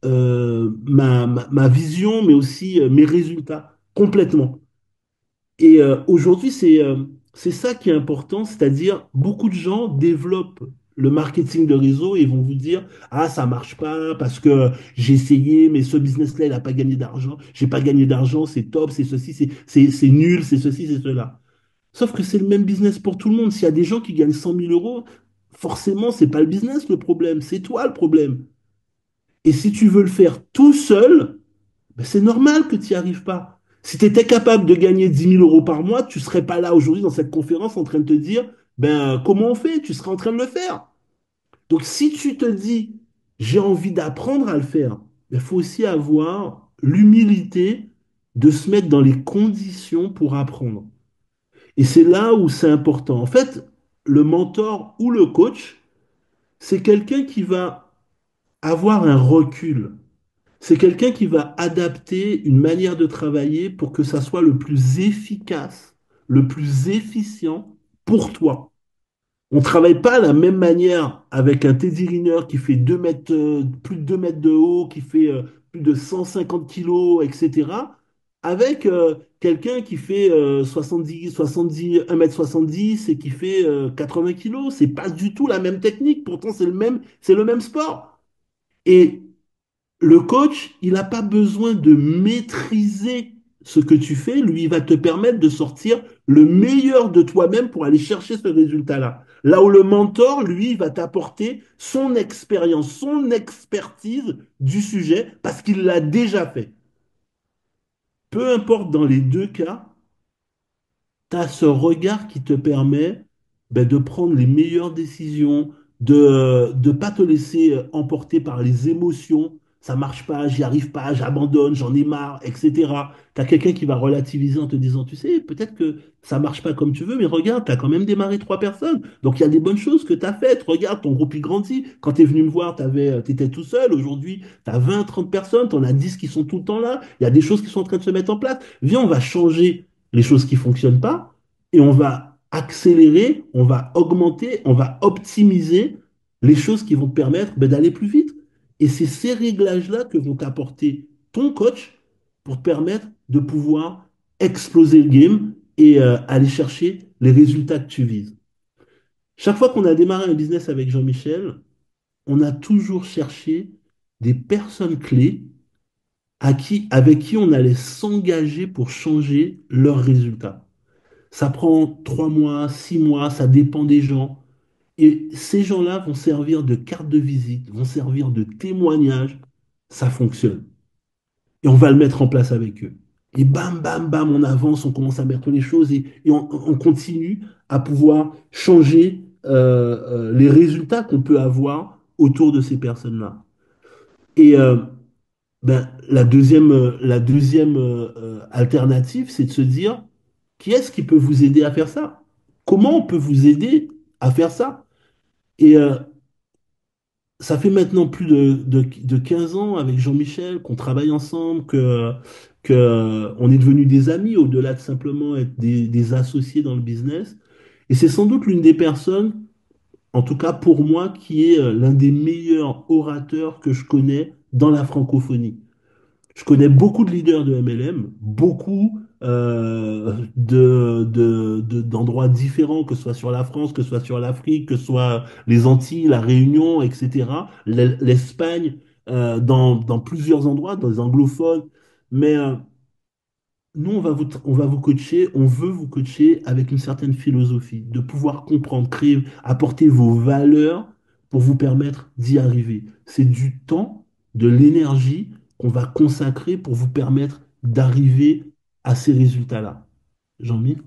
ma vision, mais aussi mes résultats complètement. Et aujourd'hui, c'est ça qui est important, c'est-à-dire beaucoup de gens développent le marketing de réseau et ils vont vous dire, ah, ça marche pas parce que j'ai essayé, mais ce business-là, il n'a pas gagné d'argent. J'ai pas gagné d'argent, c'est top, c'est ceci, c'est nul, c'est ceci, c'est cela. Sauf que c'est le même business pour tout le monde. S'il y a des gens qui gagnent 100 000 euros, forcément, c'est pas le business le problème, c'est toi le problème. Et si tu veux le faire tout seul, ben, c'est normal que tu n'y arrives pas. Si tu étais capable de gagner 10 000 euros par mois, tu ne serais pas là aujourd'hui dans cette conférence en train de te dire, ben, comment on fait? Tu serais en train de le faire. Donc si tu te dis, j'ai envie d'apprendre à le faire, il faut aussi avoir l'humilité de se mettre dans les conditions pour apprendre. Et c'est là où c'est important. En fait, le mentor ou le coach, c'est quelqu'un qui va avoir un recul. C'est quelqu'un qui va adapter une manière de travailler pour que ça soit le plus efficace, le plus efficient pour toi. On ne travaille pas de la même manière avec un Teddy Riner qui fait 2 mètres, plus de 2 mètres de haut, qui fait plus de 150 kilos, etc. Avec quelqu'un qui fait 1m70 et qui fait 80 kilos. C'est pas du tout la même technique. Pourtant, c'est le même sport. Et le coach, il n'a pas besoin de maîtriser ce que tu fais. Lui, il va te permettre de sortir le meilleur de toi-même pour aller chercher ce résultat-là. Là où le mentor, lui, il va t'apporter son expérience, son expertise du sujet parce qu'il l'a déjà fait. Peu importe dans les deux cas, tu as ce regard qui te permet de prendre les meilleures décisions, de ne pas te laisser emporter par les émotions. Ça marche pas, j'y arrive pas, j'abandonne, j'en ai marre, etc. Tu as quelqu'un qui va relativiser en te disant, tu sais, peut-être que ça marche pas comme tu veux, mais regarde, tu as quand même démarré 3 personnes. Donc il y a des bonnes choses que tu as faites. Regarde, ton groupe il grandit. Quand tu es venu me voir, tu étais tout seul. Aujourd'hui, tu as 20, 30 personnes, tu en as 10 qui sont tout le temps là. Il y a des choses qui sont en train de se mettre en place. Viens, on va changer les choses qui ne fonctionnent pas et on va accélérer, on va augmenter, on va optimiser les choses qui vont te permettre d'aller plus vite. Et c'est ces réglages-là que vont t'apporter ton coach pour te permettre de pouvoir exploser le game et aller chercher les résultats que tu vises. Chaque fois qu'on a démarré un business avec Jean-Michel, on a toujours cherché des personnes clés avec qui on allait s'engager pour changer leurs résultats. Ça prend 3 mois, 6 mois, ça dépend des gens. Et ces gens-là vont servir de carte de visite, vont servir de témoignage. Ça fonctionne. Et on va le mettre en place avec eux. Et bam, bam, bam, on avance, on commence à mettre les choses et on continue à pouvoir changer les résultats qu'on peut avoir autour de ces personnes-là. Et la deuxième alternative, c'est de se dire, qui est-ce qui peut vous aider à faire ça? Comment on peut vous aider à faire ça? Et ça fait maintenant plus de 15 ans avec Jean-Michel qu'on travaille ensemble, que on est devenus des amis au-delà de simplement être des associés dans le business. Et c'est sans doute l'une des personnes, en tout cas pour moi, qui est l'un des meilleurs orateurs que je connais dans la francophonie. Je connais beaucoup de leaders de MLM, beaucoup d'endroits différents, que ce soit sur la France, que ce soit sur l'Afrique, que ce soit les Antilles, la Réunion, etc. L'Espagne, dans plusieurs endroits, dans les anglophones. Mais nous, on va vous coacher, on veut vous coacher avec une certaine philosophie, de pouvoir comprendre, créer, apporter vos valeurs pour vous permettre d'y arriver. C'est du temps, de l'énergie qu'on va consacrer pour vous permettre d'arriver à ces résultats-là. Jean-Mi?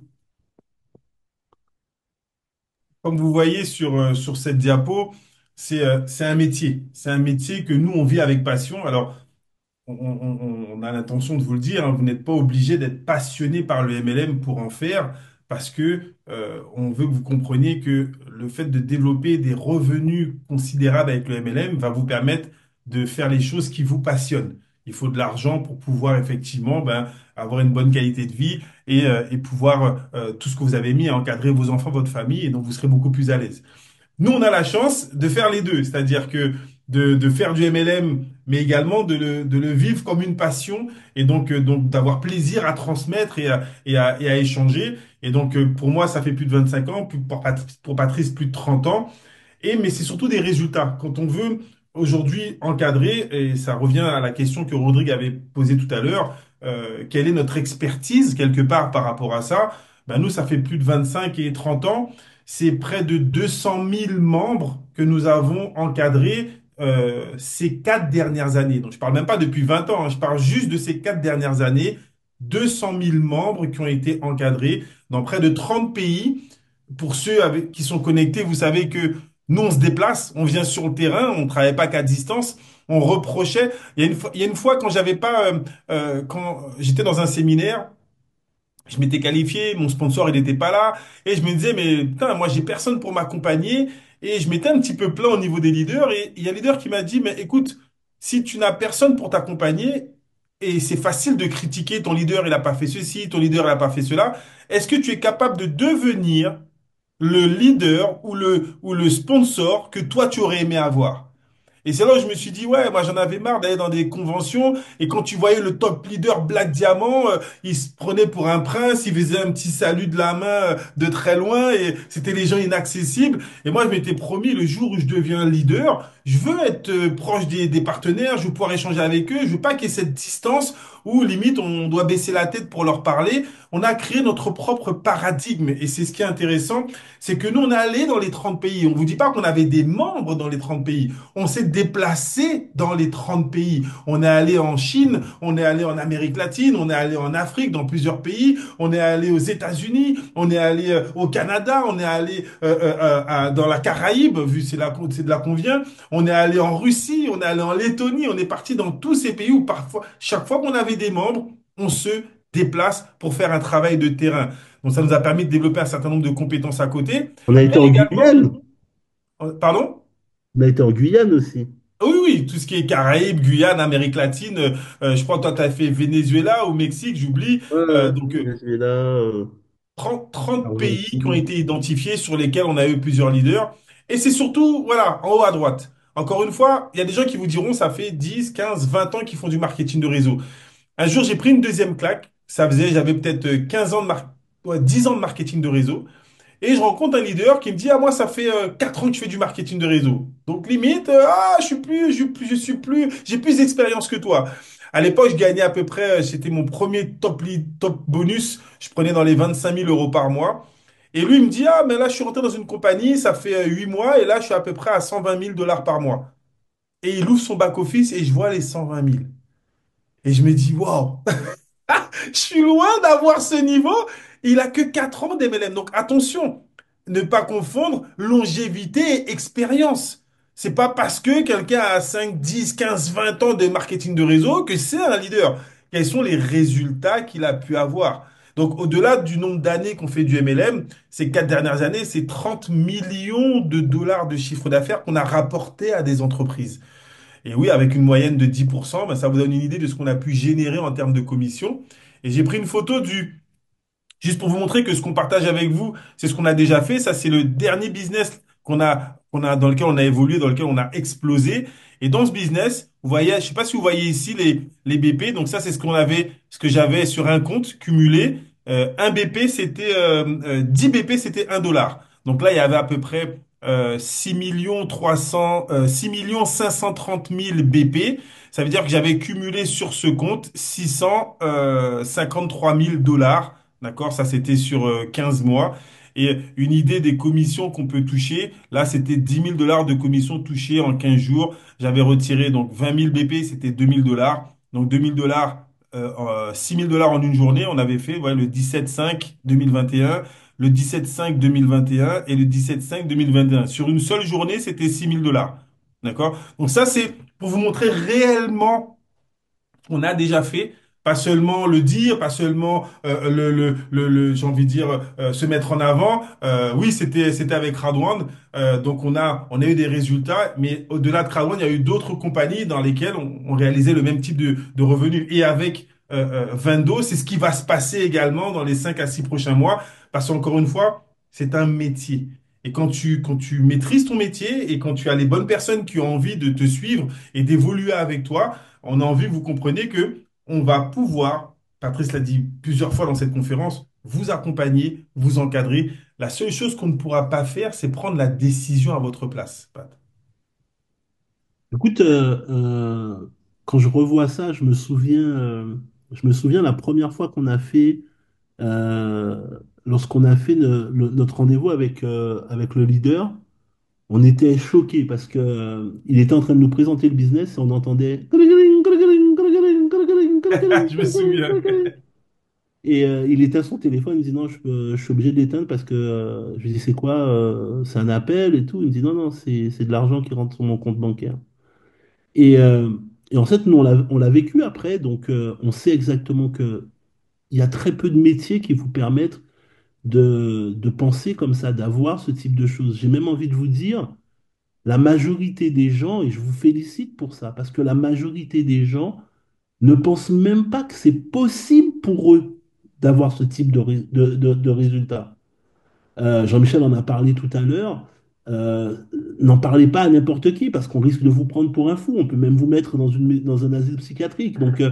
Comme vous voyez sur cette diapo, c'est un métier. C'est un métier que nous, on vit avec passion. Alors, on a l'intention de vous le dire, hein, vous n'êtes pas obligé d'être passionné par le MLM pour en faire, parce que on veut que vous compreniez que le fait de développer des revenus considérables avec le MLM va vous permettre de faire les choses qui vous passionnent. Il faut de l'argent pour pouvoir effectivement ben, avoir une bonne qualité de vie et pouvoir tout ce que vous avez mis à encadrer vos enfants, votre famille, et donc vous serez beaucoup plus à l'aise. Nous, on a la chance de faire les deux, c'est-à-dire que de faire du MLM, mais également de le vivre comme une passion et donc d'avoir plaisir à transmettre et à échanger. Et donc, pour moi, ça fait plus de 25 ans, pour Patrice, plus de 30 ans. Mais c'est surtout des résultats. Quand on veut aujourd'hui encadrer, et ça revient à la question que Rodrigue avait posée tout à l'heure, quelle est notre expertise quelque part par rapport à ça? Ben nous, ça fait plus de 25 et 30 ans. C'est près de 200 000 membres que nous avons encadrés ces 4 dernières années. Donc, je parle même pas depuis 20 ans, hein, je parle juste de ces 4 dernières années. 200 000 membres qui ont été encadrés dans près de 30 pays. Pour ceux qui sont connectés, vous savez que nous, on se déplace, on vient sur le terrain, on ne travaille pas qu'à distance. On reprochait. Il y a une fois quand j'avais pas, quand j'étais dans un séminaire, je m'étais qualifié, mon sponsor il n'était pas là, et je me disais mais putain, moi j'ai personne pour m'accompagner, et je m'étais un petit peu plaint au niveau des leaders, et il y a un leader qui m'a dit mais écoute, si tu n'as personne pour t'accompagner, et c'est facile de critiquer ton leader, il a pas fait ceci, ton leader il a pas fait cela, est-ce que tu es capable de devenir le leader ou le sponsor que toi tu aurais aimé avoir? Et c'est là où je me suis dit, ouais, moi j'en avais marre d'aller dans des conventions, et quand tu voyais le top leader Black Diamant, il se prenait pour un prince, il faisait un petit salut de la main de très loin, et c'était les gens inaccessibles. Et moi je m'étais promis, le jour où je deviens leader, je veux être proche des partenaires, je veux pouvoir échanger avec eux, je veux pas qu'il y ait cette distance où limite on doit baisser la tête pour leur parler. On a créé notre propre paradigme, et c'est ce qui est intéressant, c'est que nous on est allé dans les 30 pays. On vous dit pas qu'on avait des membres dans les 30 pays. On s'est déplacé dans les 30 pays. On est allé en Chine, on est allé en Amérique latine, on est allé en Afrique, dans plusieurs pays, on est allé aux États-Unis, on est allé au Canada, on est allé dans la Caraïbe, vu c'est de là qu'on vient, on est allé en Russie, on est allé en Lettonie, on est parti dans tous ces pays où parfois, chaque fois qu'on avait des membres, on se déplace pour faire un travail de terrain. Donc ça nous a permis de développer un certain nombre de compétences à côté, On a mais été en également, Guyane. pardon? On a été en Guyane aussi. Oui, oui, tout ce qui est Caraïbes, Guyane, Amérique latine, je crois que toi, tu as fait Venezuela ou Mexique, j'oublie. Donc, Venezuela, 30 pays qui ont Argentine. été identifiés sur lesquels on a eu plusieurs leaders. Et c'est surtout, voilà, en haut à droite. Encore une fois, il y a des gens qui vous diront, ça fait 10, 15, 20 ans qu'ils font du marketing de réseau. Un jour, j'ai pris une deuxième claque. J'avais peut-être 15 ans ouais, 10 ans de marketing de réseau. Et je rencontre un leader qui me dit, ah, moi, ça fait 4 ans que je fais du marketing de réseau. Donc, limite, j'ai plus d'expérience que toi. À l'époque, je gagnais à peu près, c'était mon premier top bonus. Je prenais dans les 25 000 € par mois. Et lui, il me dit, ah, mais là, je suis rentré dans une compagnie, ça fait 8 mois, et là, je suis à peu près à 120 000 $ par mois. Et il ouvre son back-office et je vois les 120 000. Et je me dis, waouh, je suis loin d'avoir ce niveau. Il a que 4 ans d'MLM. Donc attention, ne pas confondre longévité et expérience. C'est pas parce que quelqu'un a 5, 10, 15, 20 ans de marketing de réseau que c'est un leader. Quels sont les résultats qu'il a pu avoir? Donc au-delà du nombre d'années qu'on fait du MLM, ces 4 dernières années, c'est 30 millions de dollars de chiffre d'affaires qu'on a rapporté à des entreprises. Et oui, avec une moyenne de 10%, ben, ça vous donne une idée de ce qu'on a pu générer en termes de commission. Et j'ai pris une photo juste pour vous montrer que ce qu'on partage avec vous, c'est ce qu'on a déjà fait. Ça, c'est le dernier business dans lequel on a évolué, dans lequel on a explosé. Et dans ce business, vous voyez, je sais pas si vous voyez ici les BP. Donc ça, c'est ce que j'avais sur un compte cumulé. Un BP, 10 BP, c'était 1 $. Donc là, il y avait à peu près 6 millions 530 000 BP. Ça veut dire que j'avais cumulé sur ce compte 653 000 $. D'accord? Ça, c'était sur 15 mois. Et une idée des commissions qu'on peut toucher, là, c'était 10 000 $ de commissions touchées en 15 jours. J'avais retiré donc 20 000 BP, c'était 2 000 $. Donc 2 000 $, 6 000 $ en une journée. On avait fait ouais, le 17-5-2021. le 17-5-2021 et le 17-5-2021. Sur une seule journée, c'était 6 000 $. D'accord? Donc ça, c'est pour vous montrer réellement qu'on a déjà fait. Pas seulement le dire, pas seulement j'ai envie de dire, se mettre en avant. Oui, c'était avec Radwan. Donc on a eu des résultats, mais au-delà de Radwan, il y a eu d'autres compagnies dans lesquelles on réalisait le même type de revenus. Et avec Vendo, c'est ce qui va se passer également dans les 5 à 6 prochains mois, parce qu'encore une fois, c'est un métier. Et quand tu maîtrises ton métier et quand tu as les bonnes personnes qui ont envie de te suivre et d'évoluer avec toi, on a envie que vous compreniez que on va pouvoir, Patrice l'a dit plusieurs fois dans cette conférence, vous accompagner, vous encadrer. La seule chose qu'on ne pourra pas faire, c'est prendre la décision à votre place, Pat. Écoute, quand je revois ça, je me souviens la première fois qu'on a fait, lorsqu'on a fait notre rendez-vous avec le leader, on était choqués parce que, il était en train de nous présenter le business et on entendait Je me souviens. et il était à son téléphone, il me dit non, je suis obligé de l'éteindre parce que je lui dis c'est quoi, c'est un appel et tout. Il me dit non, non, c'est de l'argent qui rentre sur mon compte bancaire. Et, euh, et en fait, nous, on l'a vécu après, donc on sait exactement que il y a très peu de métiers qui vous permettent de penser comme ça, d'avoir ce type de choses. J'ai même envie de vous dire, la majorité des gens, et je vous félicite pour ça, parce que la majorité des gens ne pensent même pas que c'est possible pour eux d'avoir ce type de résultat. Jean-Michel en a parlé tout à l'heure. Euh, N'en parlez pas à n'importe qui parce qu'on risque de vous prendre pour un fou. On peut même vous mettre dans un asile psychiatrique. Donc,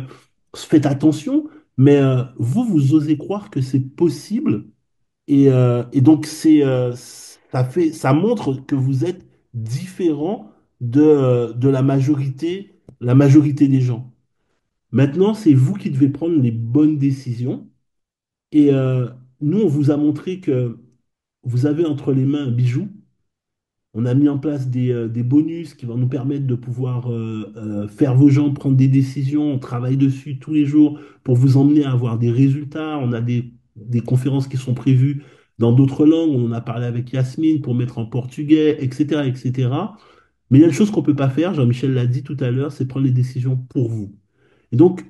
faites attention. Mais vous osez croire que c'est possible. Et donc, ça montre que vous êtes différent de la majorité des gens. Maintenant, c'est vous qui devez prendre les bonnes décisions. Et nous, on vous a montré que vous avez entre les mains un bijou. On a mis en place des bonus qui vont nous permettre de pouvoir faire vos gens prendre des décisions. On travaille dessus tous les jours pour vous emmener à avoir des résultats. On a des conférences qui sont prévues dans d'autres langues. On en a parlé avec Yasmine pour mettre en portugais, etc., etc. Mais il y a une chose qu'on ne peut pas faire, Jean-Michel l'a dit tout à l'heure, c'est prendre les décisions pour vous. Et donc,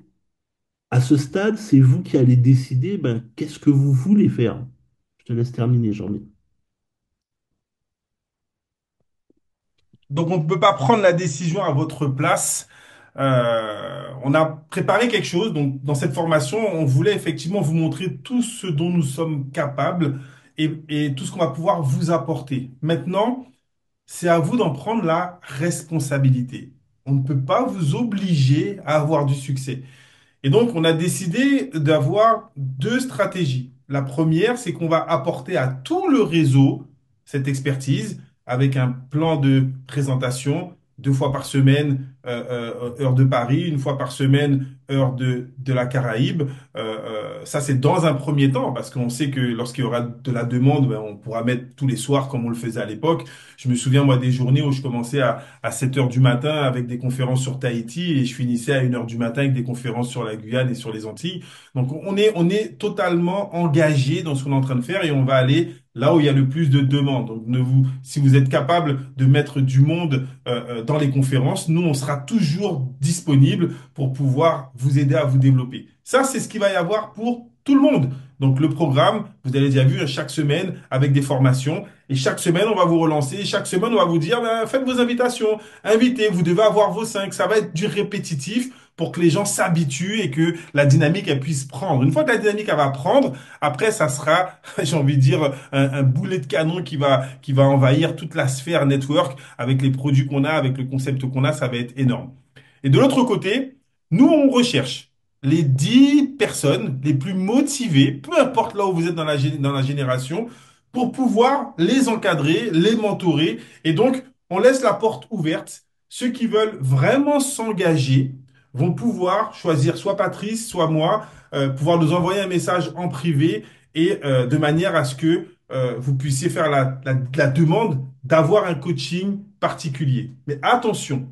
à ce stade, c'est vous qui allez décider, ben, qu'est-ce que vous voulez faire. Je te laisse terminer, Jean-Michel. Donc, on ne peut pas prendre la décision à votre place. On a préparé quelque chose. Donc, dans cette formation, on voulait effectivement vous montrer tout ce dont nous sommes capables et tout ce qu'on va pouvoir vous apporter. Maintenant, c'est à vous d'en prendre la responsabilité. On ne peut pas vous obliger à avoir du succès. Et donc, on a décidé d'avoir deux stratégies. La première, c'est qu'on va apporter à tout le réseau cette expertise avec un plan de présentation, 2 fois par semaine, heure de Paris, 1 fois par semaine, heure de la Caraïbe. Ça, c'est dans un premier temps, parce qu'on sait que lorsqu'il y aura de la demande, ben, on pourra mettre tous les soirs comme on le faisait à l'époque. Je me souviens, moi, des journées où je commençais à 7 heures du matin avec des conférences sur Tahiti et je finissais à 1 heure du matin avec des conférences sur la Guyane et sur les Antilles. Donc on est totalement engagé dans ce qu'on est en train de faire et on va aller là où il y a le plus de demandes. Donc si vous êtes capable de mettre du monde dans les conférences, nous on sera toujours disponible pour pouvoir vous aider à vous développer. Ça, c'est ce qu'il va y avoir pour tout le monde. Donc le programme, vous avez déjà vu chaque semaine avec des formations. Et chaque semaine, on va vous relancer. Et chaque semaine, on va vous dire, ben, faites vos invitations, invitez, vous devez avoir vos 5. Ça va être du répétitif pour que les gens s'habituent et que la dynamique, elle puisse prendre. Une fois que la dynamique, elle va prendre, après, ça sera, j'ai envie de dire, un boulet de canon qui va envahir toute la sphère network avec les produits qu'on a, avec le concept qu'on a. Ça va être énorme. Et de l'autre côté, nous, on recherche les 10 personnes les plus motivées, peu importe là où vous êtes dans la génération, pour pouvoir les encadrer, les mentorer. Et donc, on laisse la porte ouverte. Ceux qui veulent vraiment s'engager vont pouvoir choisir soit Patrice, soit moi, pouvoir nous envoyer un message en privé et de manière à ce que vous puissiez faire la demande d'avoir un coaching particulier. Mais attention,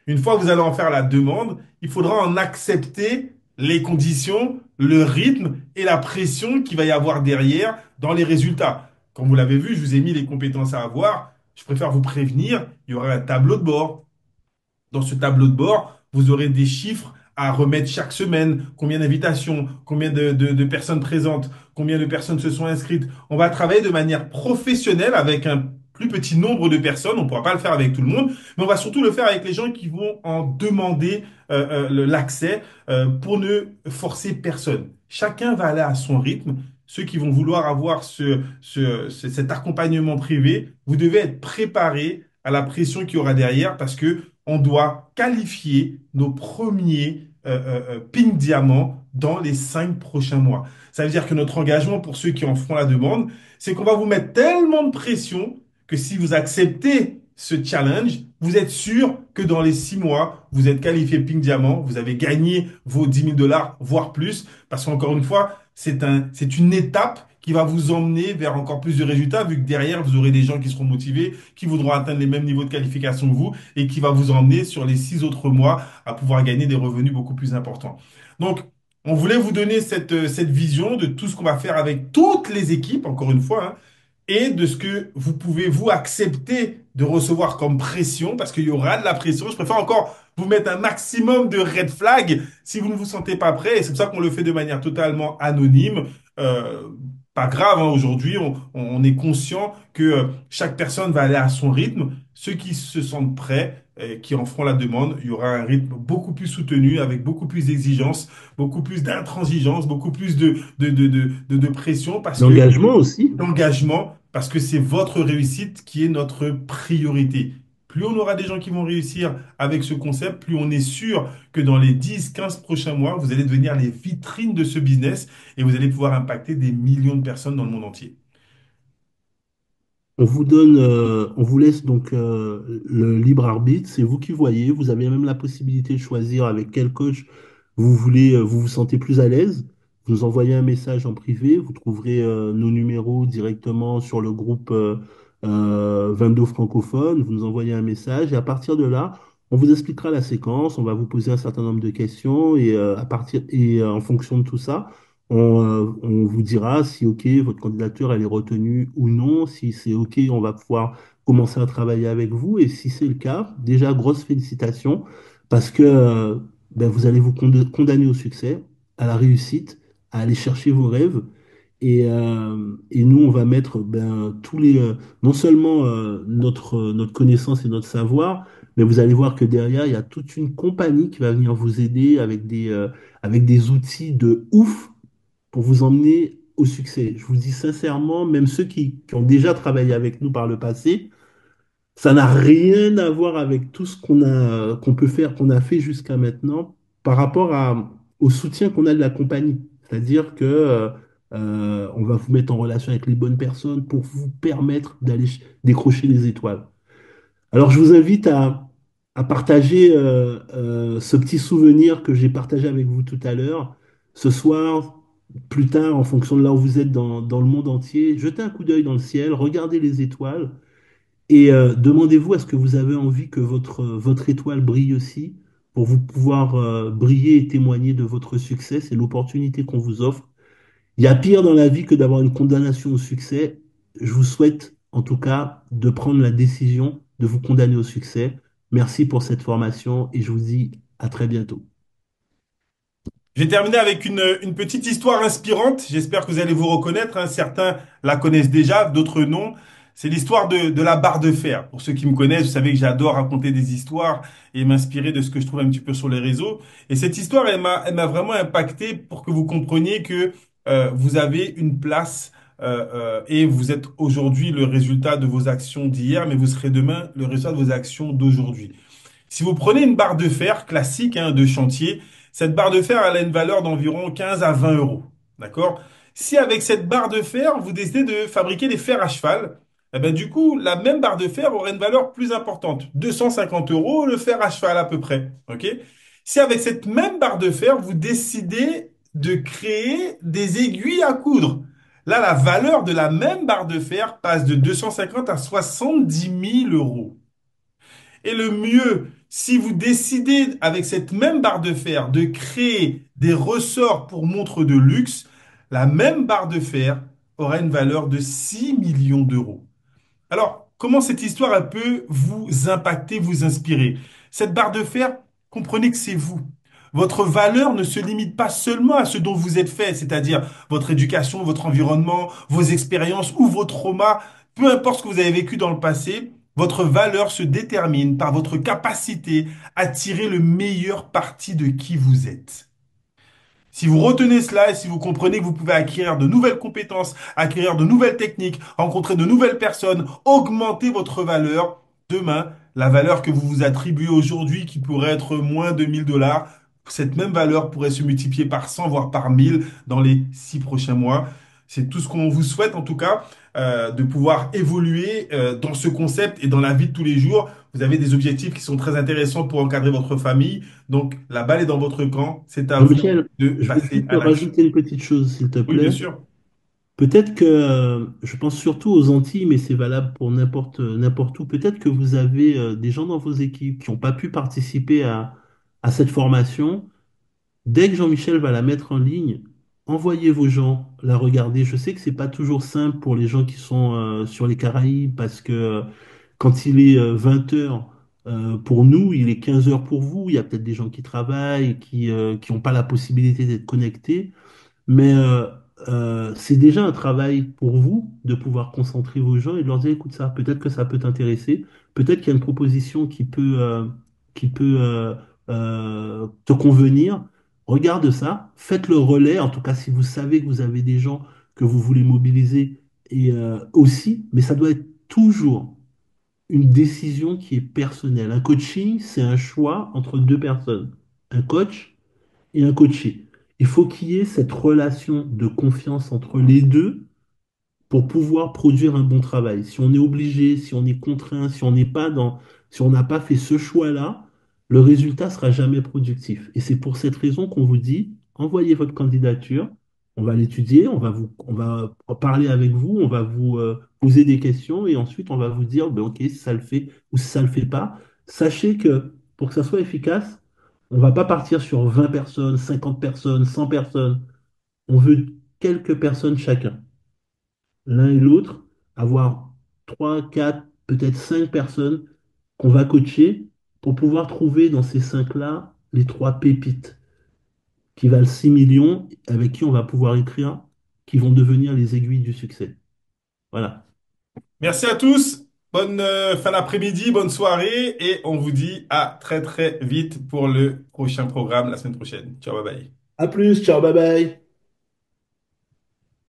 une fois que vous allez en faire la demande, il faudra en accepter les conditions le rythme et la pression qu'il va y avoir derrière dans les résultats. Comme vous l'avez vu, je vous ai mis les compétences à avoir. Je préfère vous prévenir, il y aura un tableau de bord. Dans ce tableau de bord, vous aurez des chiffres à remettre chaque semaine, combien d'invitations, combien de personnes présentes, combien de personnes se sont inscrites. On va travailler de manière professionnelle avec un plus petit nombre de personnes. On ne pourra pas le faire avec tout le monde, mais on va surtout le faire avec les gens qui vont en demander l'accès pour ne forcer personne. Chacun va aller à son rythme. Ceux qui vont vouloir avoir cet accompagnement privé, vous devez être préparés à la pression qu'il y aura derrière parce que on doit qualifier nos premiers ping diamants dans les 5 prochains mois. Ça veut dire que notre engagement pour ceux qui en feront la demande, c'est qu'on va vous mettre tellement de pression que si vous acceptez ce challenge, vous êtes sûr que dans les 6 mois, vous êtes qualifié ping diamant, vous avez gagné vos 10 000 $, voire plus, parce qu'encore une fois, c'est une étape qui va vous emmener vers encore plus de résultats, vu que derrière, vous aurez des gens qui seront motivés, qui voudront atteindre les mêmes niveaux de qualification que vous, et qui va vous emmener sur les 6 autres mois à pouvoir gagner des revenus beaucoup plus importants. Donc, on voulait vous donner cette vision de tout ce qu'on va faire avec toutes les équipes, encore une fois, hein, et de ce que vous pouvez vous accepter de recevoir comme pression, parce qu'il y aura de la pression. Je préfère encore vous mettre un maximum de red flags si vous ne vous sentez pas prêt. Et c'est pour ça qu'on le fait de manière totalement anonyme. Euh, Pas grave, hein, aujourd'hui, on est conscient que chaque personne va aller à son rythme. Ceux qui se sentent prêts, qui en feront la demande, il y aura un rythme beaucoup plus soutenu, avec beaucoup plus d'exigence, beaucoup plus d'intransigeance, beaucoup plus de pression, parce que L'engagement aussi. d'engagement, parce que c'est votre réussite qui est notre priorité. Plus on aura des gens qui vont réussir avec ce concept, plus on est sûr que dans les 10, 15 prochains mois, vous allez devenir les vitrines de ce business et vous allez pouvoir impacter des millions de personnes dans le monde entier. On vous laisse donc le libre arbitre. C'est vous qui voyez. Vous avez même la possibilité de choisir avec quel coach vous vous sentez plus à l'aise. Vous nous envoyez un message en privé. Vous trouverez nos numéros directement sur le groupe 22 francophones. Vous nous envoyez un message et à partir de là, on vous expliquera la séquence. On va vous poser un certain nombre de questions et en fonction de tout ça. On vous dira si OK, votre candidature elle est retenue ou non. Si c'est OK, on va pouvoir commencer à travailler avec vous. Et si c'est le cas, déjà grosses félicitations parce que ben, vous allez vous condamner au succès, à la réussite, à aller chercher vos rêves. Et nous, on va mettre ben, non seulement notre connaissance et notre savoir, mais vous allez voir que derrière, il y a toute une compagnie qui va venir vous aider avec des outils de ouf pour vous emmener au succès. Je vous dis sincèrement, même ceux qui ont déjà travaillé avec nous par le passé, ça n'a rien à voir avec tout ce qu'on peut faire, qu'on a fait jusqu'à maintenant par rapport au soutien qu'on a de la compagnie. C'est-à-dire que on va vous mettre en relation avec les bonnes personnes pour vous permettre d'aller décrocher les étoiles. Alors, je vous invite à partager ce petit souvenir que j'ai partagé avec vous tout à l'heure. Ce soir, plus tard, en fonction de là où vous êtes dans le monde entier, jetez un coup d'œil dans le ciel, regardez les étoiles et demandez-vous est-ce que vous avez envie que votre étoile brille aussi pour vous pouvoir briller et témoigner de votre succès. C'est l'opportunité qu'on vous offre. Il y a pire dans la vie que d'avoir une condamnation au succès. Je vous souhaite, en tout cas, de prendre la décision de vous condamner au succès. Merci pour cette formation et je vous dis à très bientôt. J'ai terminé avec une petite histoire inspirante. J'espère que vous allez vous reconnaître, hein. Certains la connaissent déjà, d'autres non. C'est l'histoire de la barre de fer. Pour ceux qui me connaissent, vous savez que j'adore raconter des histoires et m'inspirer de ce que je trouve un petit peu sur les réseaux. Et cette histoire, elle m'a vraiment impacté pour que vous compreniez que vous avez une place et vous êtes aujourd'hui le résultat de vos actions d'hier, mais vous serez demain le résultat de vos actions d'aujourd'hui. Si vous prenez une barre de fer classique, hein, de chantier, cette barre de fer, elle a une valeur d'environ 15 à 20 euros. D'accord? Si avec cette barre de fer, vous décidez de fabriquer des fers à cheval, eh ben, du coup, la même barre de fer aurait une valeur plus importante. 250 euros le fer à cheval à peu près. OK? Si avec cette même barre de fer, vous décidez de créer des aiguilles à coudre, là, la valeur de la même barre de fer passe de 250 à 70 000 euros. Et le mieux, si vous décidez avec cette même barre de fer de créer des ressorts pour montres de luxe, la même barre de fer aura une valeur de 6 millions d'euros. Alors, comment cette histoire elle peut vous impacter, vous inspirer? Cette barre de fer, comprenez que c'est vous. Votre valeur ne se limite pas seulement à ce dont vous êtes fait, c'est-à-dire votre éducation, votre environnement, vos expériences ou vos traumas, peu importe ce que vous avez vécu dans le passé, votre valeur se détermine par votre capacité à tirer le meilleur parti de qui vous êtes. Si vous retenez cela et si vous comprenez que vous pouvez acquérir de nouvelles compétences, acquérir de nouvelles techniques, rencontrer de nouvelles personnes, augmenter votre valeur, demain, la valeur que vous vous attribuez aujourd'hui, qui pourrait être moins de 1 000 dollars, cette même valeur pourrait se multiplier par 100, voire par 1 000 dans les 6 prochains mois. C'est tout ce qu'on vous souhaite en tout cas, de pouvoir évoluer dans ce concept et dans la vie de tous les jours. Vous avez des objectifs qui sont très intéressants pour encadrer votre famille. Donc, la balle est dans votre camp. C'est à vous Jean-Michel, de je veux passer juste à l'action. rajouter une petite chose, s'il te Oui, bien plaît. sûr. Peut-être que, je pense surtout aux Antilles, mais c'est valable pour n'importe où. Peut-être que vous avez des gens dans vos équipes qui n'ont pas pu participer à cette formation. Dès que Jean-Michel va la mettre en ligne, envoyez vos gens la regarder. Je sais que c'est pas toujours simple pour les gens qui sont sur les Caraïbes parce que quand il est 20 heures pour nous, il est 15 heures pour vous. Il y a peut-être des gens qui travaillent, qui n'ont pas la possibilité d'être connectés. Mais c'est déjà un travail pour vous de pouvoir concentrer vos gens et de leur dire, écoute ça, peut-être que ça peut t'intéresser, peut-être qu'il y a une proposition qui peut te convenir. Regarde ça, faites le relais, en tout cas si vous savez que vous avez des gens que vous voulez mobiliser et aussi, mais ça doit être toujours une décision qui est personnelle. Un coaching, c'est un choix entre deux personnes, un coach et un coaché. Il faut qu'il y ait cette relation de confiance entre les deux pour pouvoir produire un bon travail. Si on est obligé, si on est contraint, si on n'a pas fait ce choix-là, le résultat sera jamais productif. Et c'est pour cette raison qu'on vous dit, envoyez votre candidature, on va l'étudier, on va parler avec vous, on va vous poser des questions et ensuite on va vous dire, ben, ok, si ça le fait ou si ça le fait pas. Sachez que pour que ça soit efficace, on va pas partir sur 20 personnes, 50 personnes, 100 personnes. On veut quelques personnes chacun, l'un et l'autre, avoir 3, 4, peut-être 5 personnes qu'on va coacher pour pouvoir trouver dans ces 5-là les 3 pépites qui valent 6 millions, avec qui on va pouvoir écrire, qui vont devenir les aiguilles du succès. Voilà. Merci à tous. Bonne fin d'après-midi, bonne soirée et on vous dit à très très vite pour le prochain programme la semaine prochaine. Ciao, bye bye. À plus, ciao, bye bye.